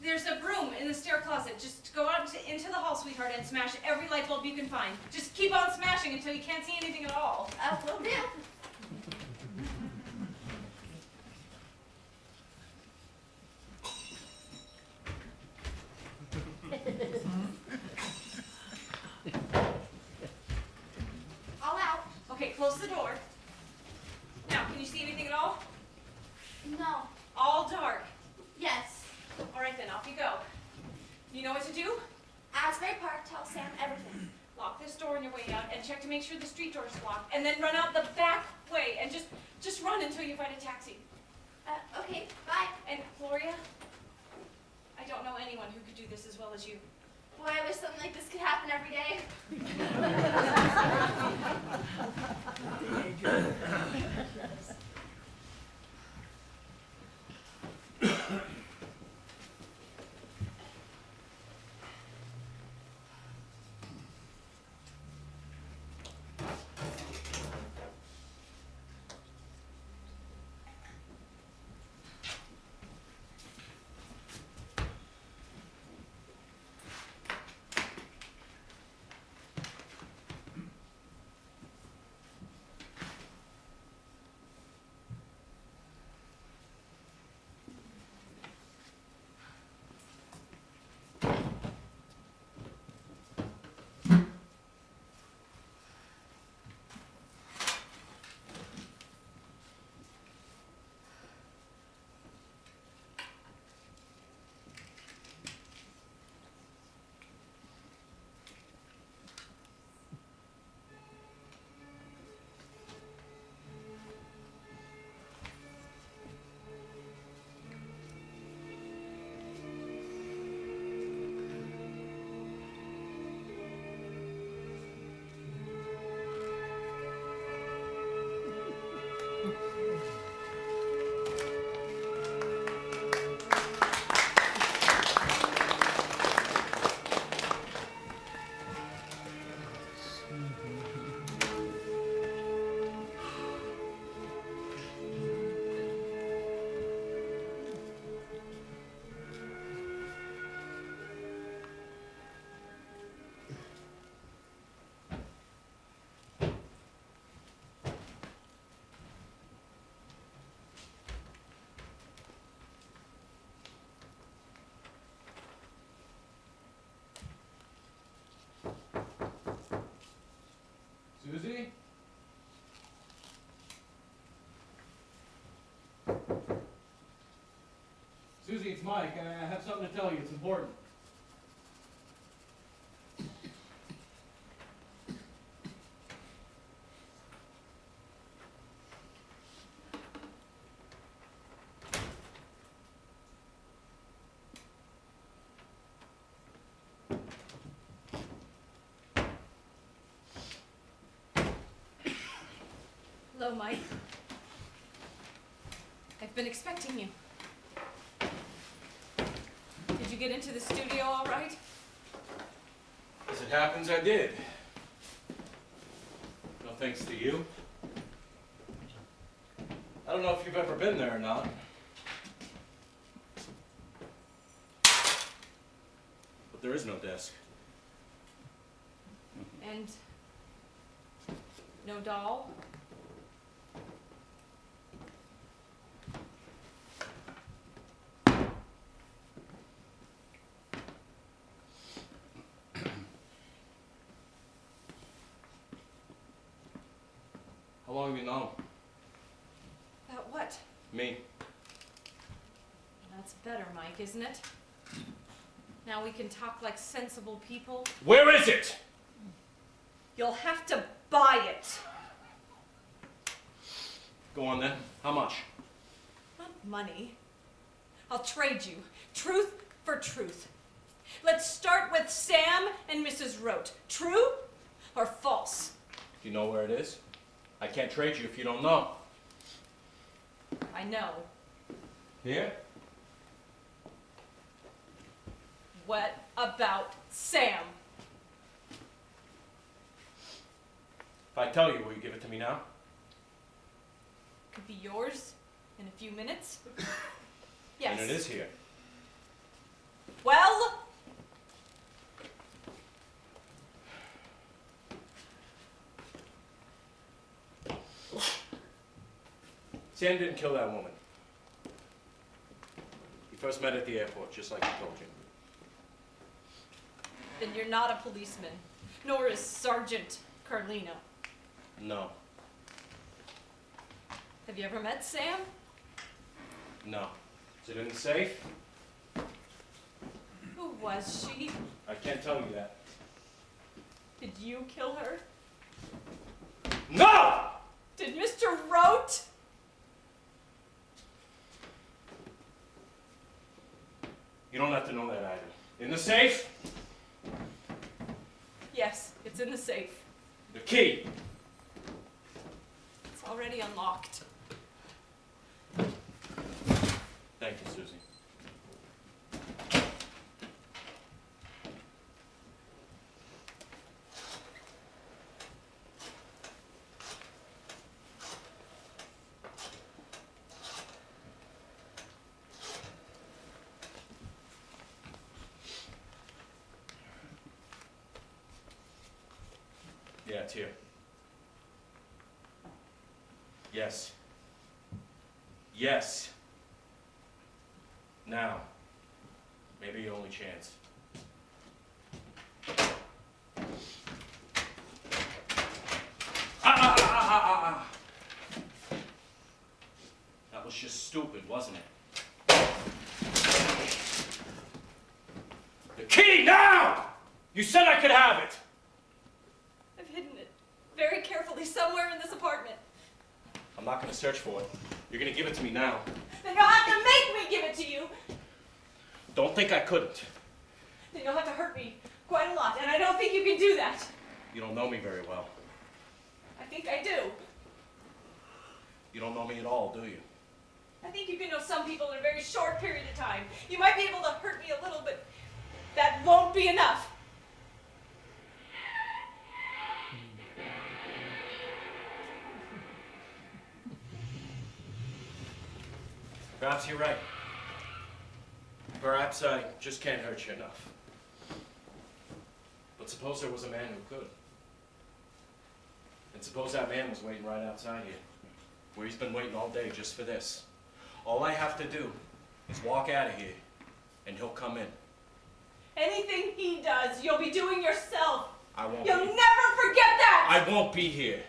There's a broom in the stair closet. Just go out into the hall, sweetheart, and smash every light bulb you can find. Just keep on smashing until you can't see anything at all. Will do. All out. Okay, close the door. Now, can you see anything at all? No. All dark. Yes. All right, then, off you go. You know what to do? Asbury Park, tell Sam everything. Lock this door on your way out and check to make sure the street door's locked. And then run out the back way and just run until you find a taxi. Okay, bye. And Gloria, I don't know anyone who could do this as well as you. Boy, I wish something like this could happen every day. Mike. I have something to tell you. It's important. Hello, Mike. I've been expecting you. Did you get into the studio all right? As it happens, I did. No thanks to you. I don't know if you've ever been there or not. But there is no desk. And no doll? How long have you known? About what? Me. That's better, Mike, isn't it? Now we can talk like sensible people. Where is it? You'll have to buy it. Go on then. How much? Not money. I'll trade you. Truth for truth. Let's start with Sam and Mrs. Rote. True or false? Do you know where it is? I can't trade you if you don't know. I know. Here? What about Sam? If I tell you, will you give it to me now? Could be yours in a few minutes. Yes. And it is here. Well, Sam didn't kill that woman. You first met at the airport, just like I told you. then you're not a policeman, nor is Sergeant Carlino. No. Have you ever met Sam? No. Is it in the safe? Who was she? I can't tell you that. Did you kill her? No! Did Mr. Rote? You don't have to know that either. In the safe? Yes, it's in the safe. The key. It's already unlocked. Thank you, Susie. Yeah, it's here. Yes. Yes. Now. Maybe your only chance. That was just stupid, wasn't it? The key now! You said I could have it! I've hidden it very carefully somewhere in this apartment. I'm not gonna search for it. You're gonna give it to me now. Then you'll have to make me give it to you. Don't think I couldn't. Then you'll have to hurt me quite a lot, and I don't think you can do that. You don't know me very well. I think I do. You don't know me at all, do you? I think you can know some people in a very short period of time. You might be able to hurt me a little, but that won't be enough. Perhaps you're right. Perhaps I just can't hurt you enough. But suppose there was a man who could. And suppose that man was waiting right outside here, where he's been waiting all day just for this. All I have to do is walk out of here, and he'll come in. Anything he does, you'll be doing yourself. I won't You'll be. never forget that! I won't be here.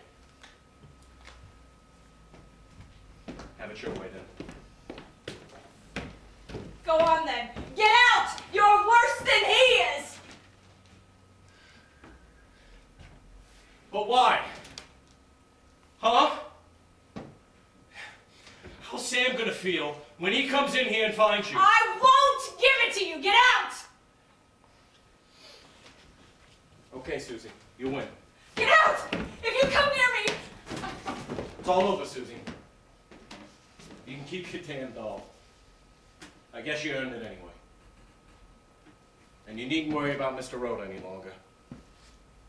Have it your way then. Go on then. Get out! You're worse than he is! But why? Huh? How's Sam gonna feel when he comes in here and finds you? I won't give it to you! Get out! Okay, Susie, you win. Get out! If you come near me! It's all over, Susie. You can keep your damn doll. I guess you earned it anyway. And you needn't worry about Mr. Road any longer.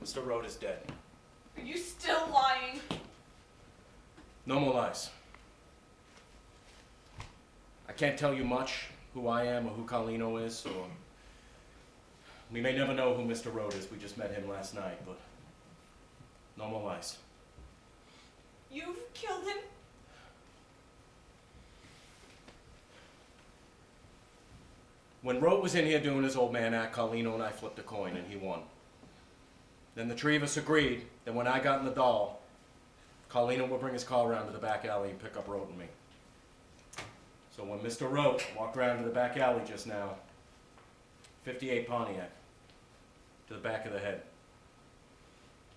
Mr. Road is dead. Are you still lying? No more lies. I can't tell you much who I am or who Carlino is, or we may never know who Mr. Road is. We just met him last night, but no more lies. You've killed him? When Road was in here doing his old man act, Carlino and I flipped a coin and he won. Then the three of us agreed that when I got in the doll, Carlino would bring his car around to the back alley and pick up Road and me. So when Mr. Road walked around to the back alley just now, 58 Pontiac, to the back of the head.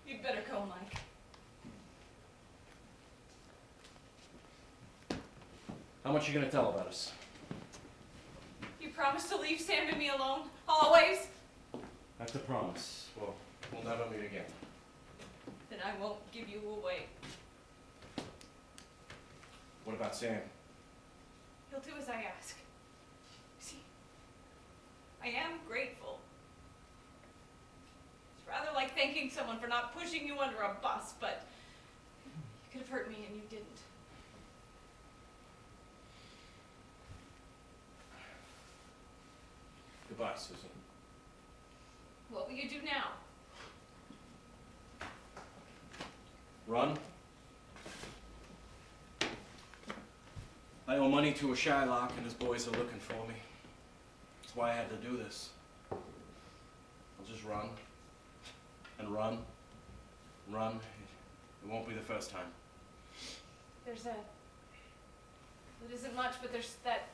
You'd better go, Mike. How much you gonna tell about us? You promise to leave Sam and me alone? Always? That's a promise. Well, we'll never meet again. Then I won't give you away. What about Sam? He'll do as I ask. See, I am grateful. It's rather like thanking someone for not pushing you under a bus, but you could have hurt me and you didn't. Goodbye, Susan. What will you do now? Run? I owe money to a Shylock and his boys are looking for me. That's why I had to do this. I'll just run. And run. And run. It won't be the first time. There's it isn't much, but there's that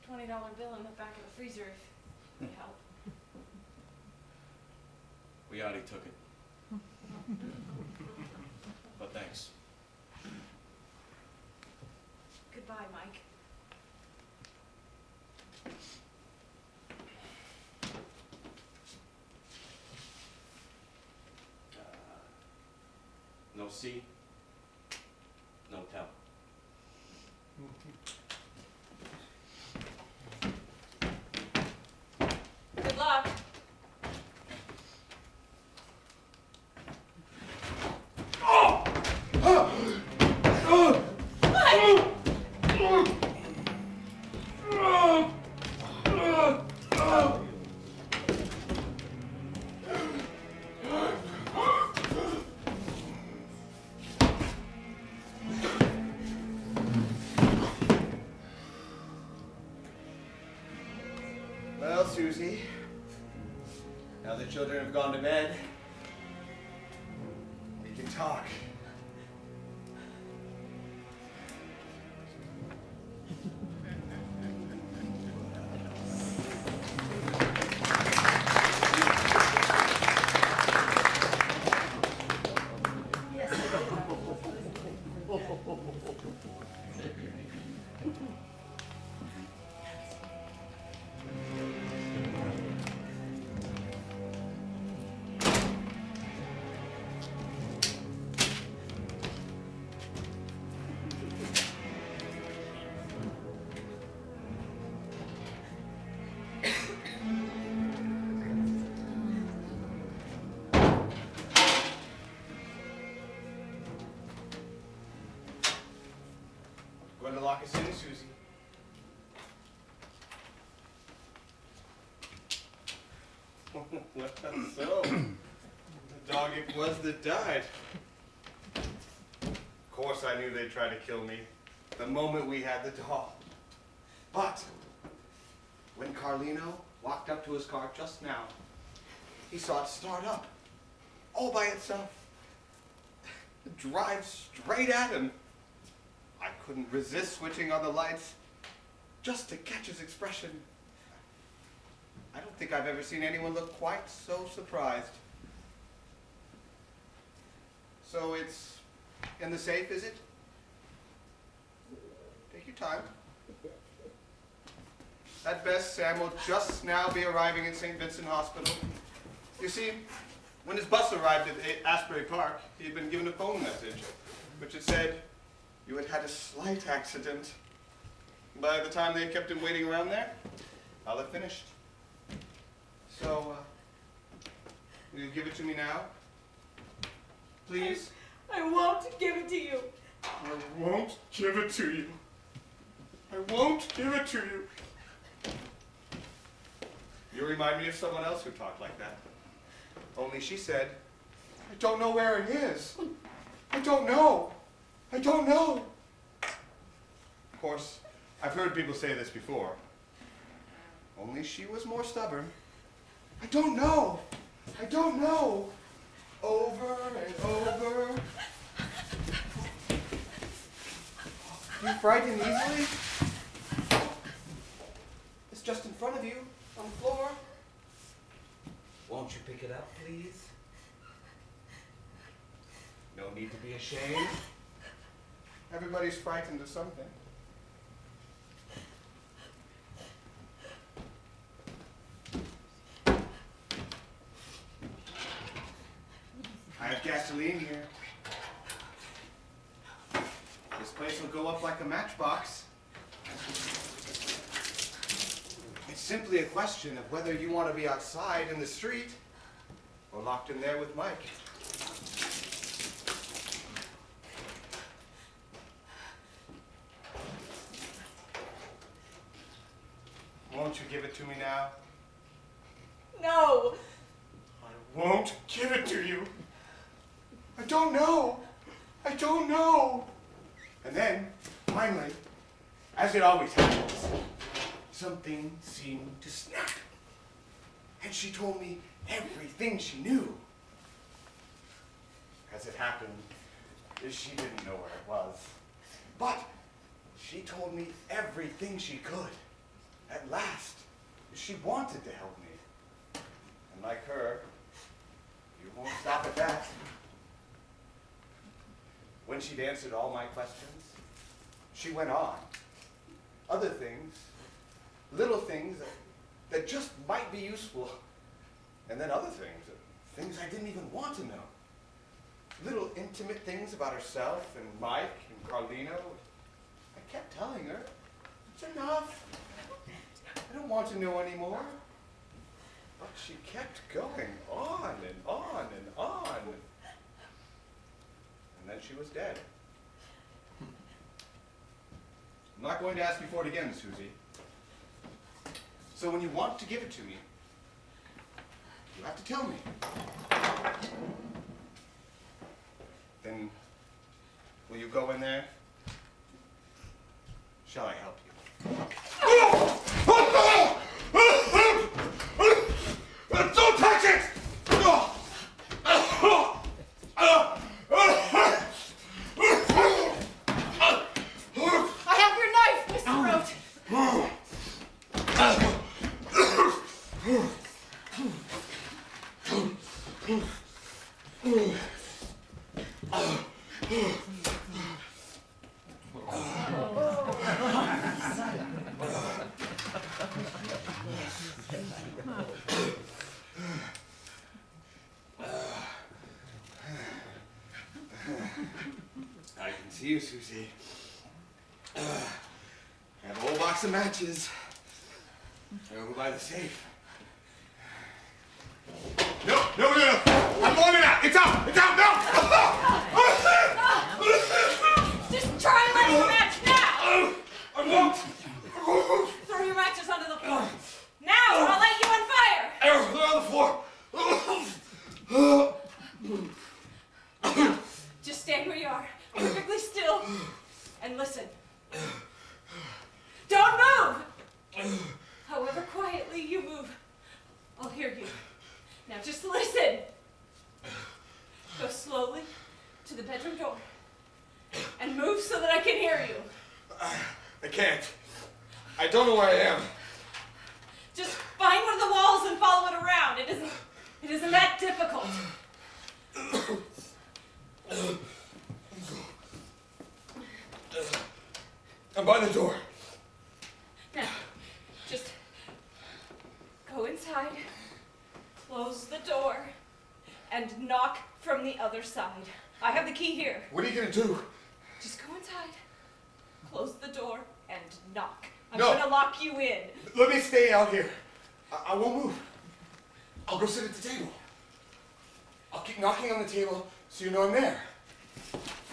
$20 bill in the back of the freezer if you help. We already took it. But thanks. Goodbye, Mike. No see, no tell. Good luck. Well, Susie, now the children have gone to bed, we can talk. Going to lock us in, Susie? Well, so, the dog it was that died. Of course I knew they'd try to kill me the moment we had the doll. But, when Carlino walked up to his car just now, he saw it start up, all by itself. Drive straight at him. I couldn't resist switching on the lights just to catch his expression. I don't think I've ever seen anyone look quite so surprised. So it's in the safe, is it? Take your time. At best, Sam will just now be arriving at St. Vincent Hospital. You see, when his bus arrived at Asbury Park, he had been given a phone message, which had said you had had a slight accident. By the time they had kept him waiting around there, I'll have finished. So, will you give it to me now? Please? I won't give it to you. I won't give it to you. I won't give it to you. You remind me of someone else who talked like that. Only she said, I don't know where it is. I don't know. I don't know. Of course, I've heard people say this before. Only she was more stubborn. I don't know. I don't know. Over and over. You frightened easily? It's just in front of you, on the floor. Won't you pick it up, please? No need to be ashamed. Everybody's frightened of something. I have gasoline here. This place will go up like a matchbox. It's simply a question of whether you want to be outside in the street or locked in there with Mike. Won't you give it to me now? No. I won't give it to you. I don't know. I don't know. And then, finally, as it always happens, something seemed to snap. And she told me everything she knew. As it happened, she didn't know where it was. But she told me everything she could. At last, she wanted to help me. And like her, you won't stop at that. When she'd answered all my questions, she went on. Other things, little things that just might be useful. And then other things, things I didn't even want to know. Little intimate things about herself and Mike and Carlino. I kept telling her, it's enough. I don't want to know anymore. But she kept going on and on and on. And then she was dead. I'm not going to ask you for it again, Susie. So when you want to give it to me, you have to tell me. Then, will you go in there? Shall I help you? Don't touch it! I have your knife, Mr. Rote. I can see you, Susie. I have a whole box of matches. Over by the safe. No! I'm blowing it out! It's out! It's out! No! Just try and light your match now. I won't! Throw your matches onto the floor. Now, or I'll light you on fire. They're on the floor! Just stand where you are, perfectly still, and listen. Don't move! However quietly you move, I'll hear you. Now just listen. Go slowly to the bedroom door and move so that I can hear you. I can't. I don't know where I am. Just Find one of the walls and follow it around. It isn't that difficult. I'm by the door. Now, just go inside, close the door, and knock from the other side. I have the key here. What are you gonna do? Just go inside, close the door, and knock. I'm No. gonna lock you in. Let me stay out here. I won't move. I'll go sit at the table. I'll keep knocking on the table so you know I'm there.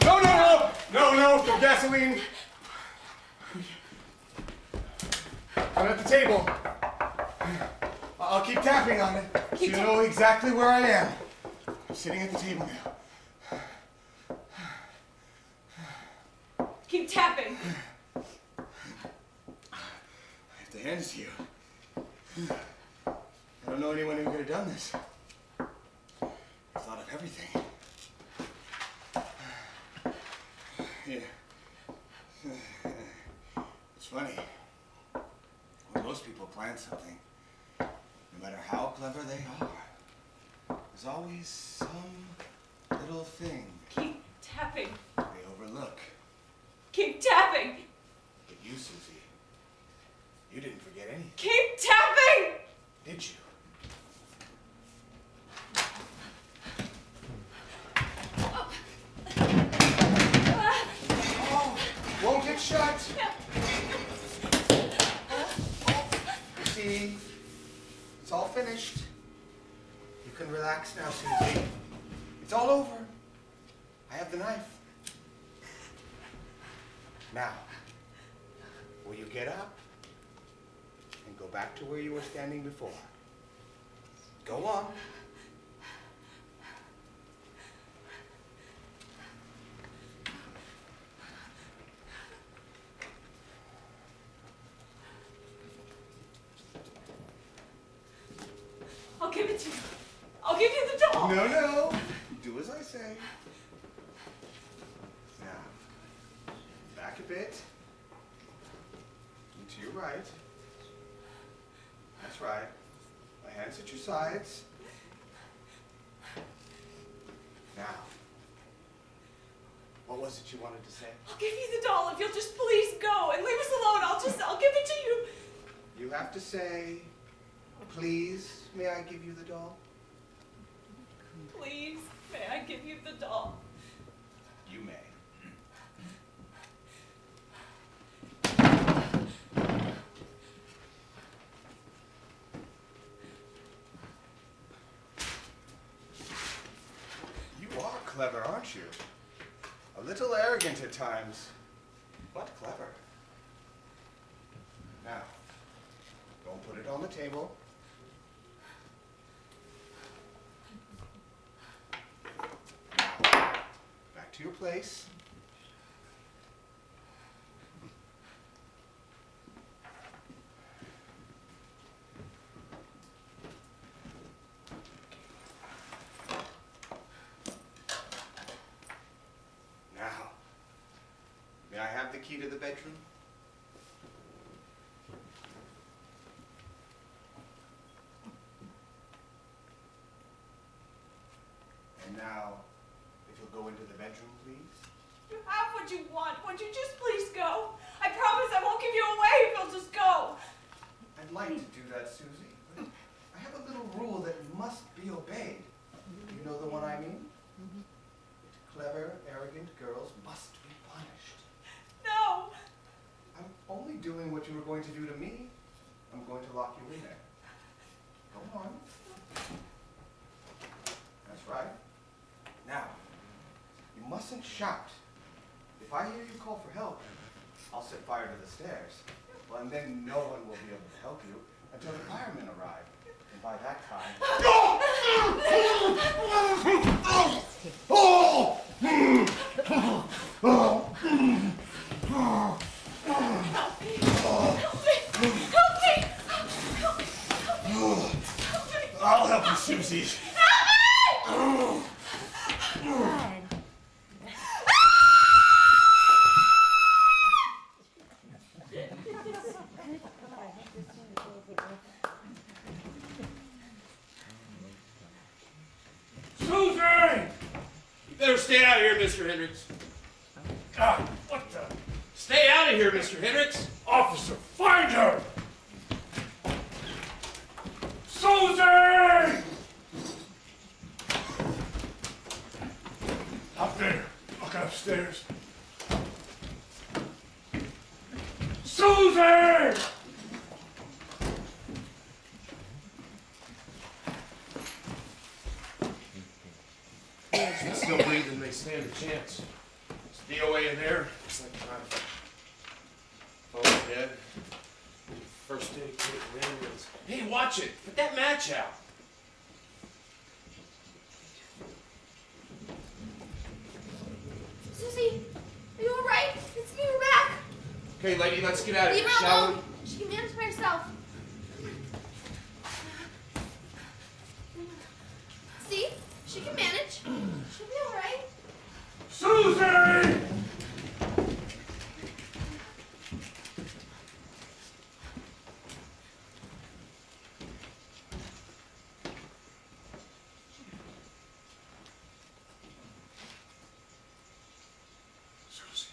No, no, no! No, no, the gasoline. I'm at the table. I'll keep tapping on it so you know exactly where I am. I'm sitting at the table now. Keep tapping. I have to hand it to you. I don't know anyone who could have done this. I thought of everything. Yeah. It's funny. When most people plan something, no matter how clever they are, there's always some little thing Keep tapping. they overlook. Keep tapping. But you, Susie, you didn't forget anything, Keep tapping. did you? Oh, won't get shut. See, it's all finished. You can relax now, Susie. It's all over. I have the knife. Now, will you get up and go back to where you were standing before? Go on. I'll give it to you. I'll give you the doll. No, no. Do as I say. Now, back a bit. And to your right. That's right. My hands at your sides. Now, what was it you wanted to say? I'll give you the doll if you'll just please go and leave us alone. I'll give it to you. You have to say, please, may I give you the doll? Please, may I give you the doll? You may. You are clever, aren't you? A little arrogant at times, but clever. Now, don't put it on the table. Now, back to your place. Now, may I have the key to the bedroom? And now, if you'll go into the bedroom, please. You have what you want. Won't you just please go? I promise I won't give you away if you'll just go. I'd like to do that, Susie, but I have a little rule that must be obeyed. You know the one I mean? Clever, arrogant girls must be punished. No. I'm only doing what you were going to do to me. I'm going to lock you in there. Go on. That's right. Now, you mustn't shout. If I hear you call for help, I'll set fire to the stairs. Well, and then no one will be able to help you until the firemen arrive. And by that time... I'll help you, Susie. Better stay out of here, Mr. Hendricks. God, what the? Stay out of here, Mr. Hendricks. Officer, find her! Susie! Up there. Look upstairs. Susie! She's still breathing, they stand a chance. Is DOA in there? Looks like time. Phone's dead. First aid kit and ambulance. Hey, watch it! Put that match out! Susie, are you alright? It's me, we're back. Okay, lady, let's get out of Leave here, her shall alone. She can manage by herself. See? She can manage. She'll be alright. Susie! Susie.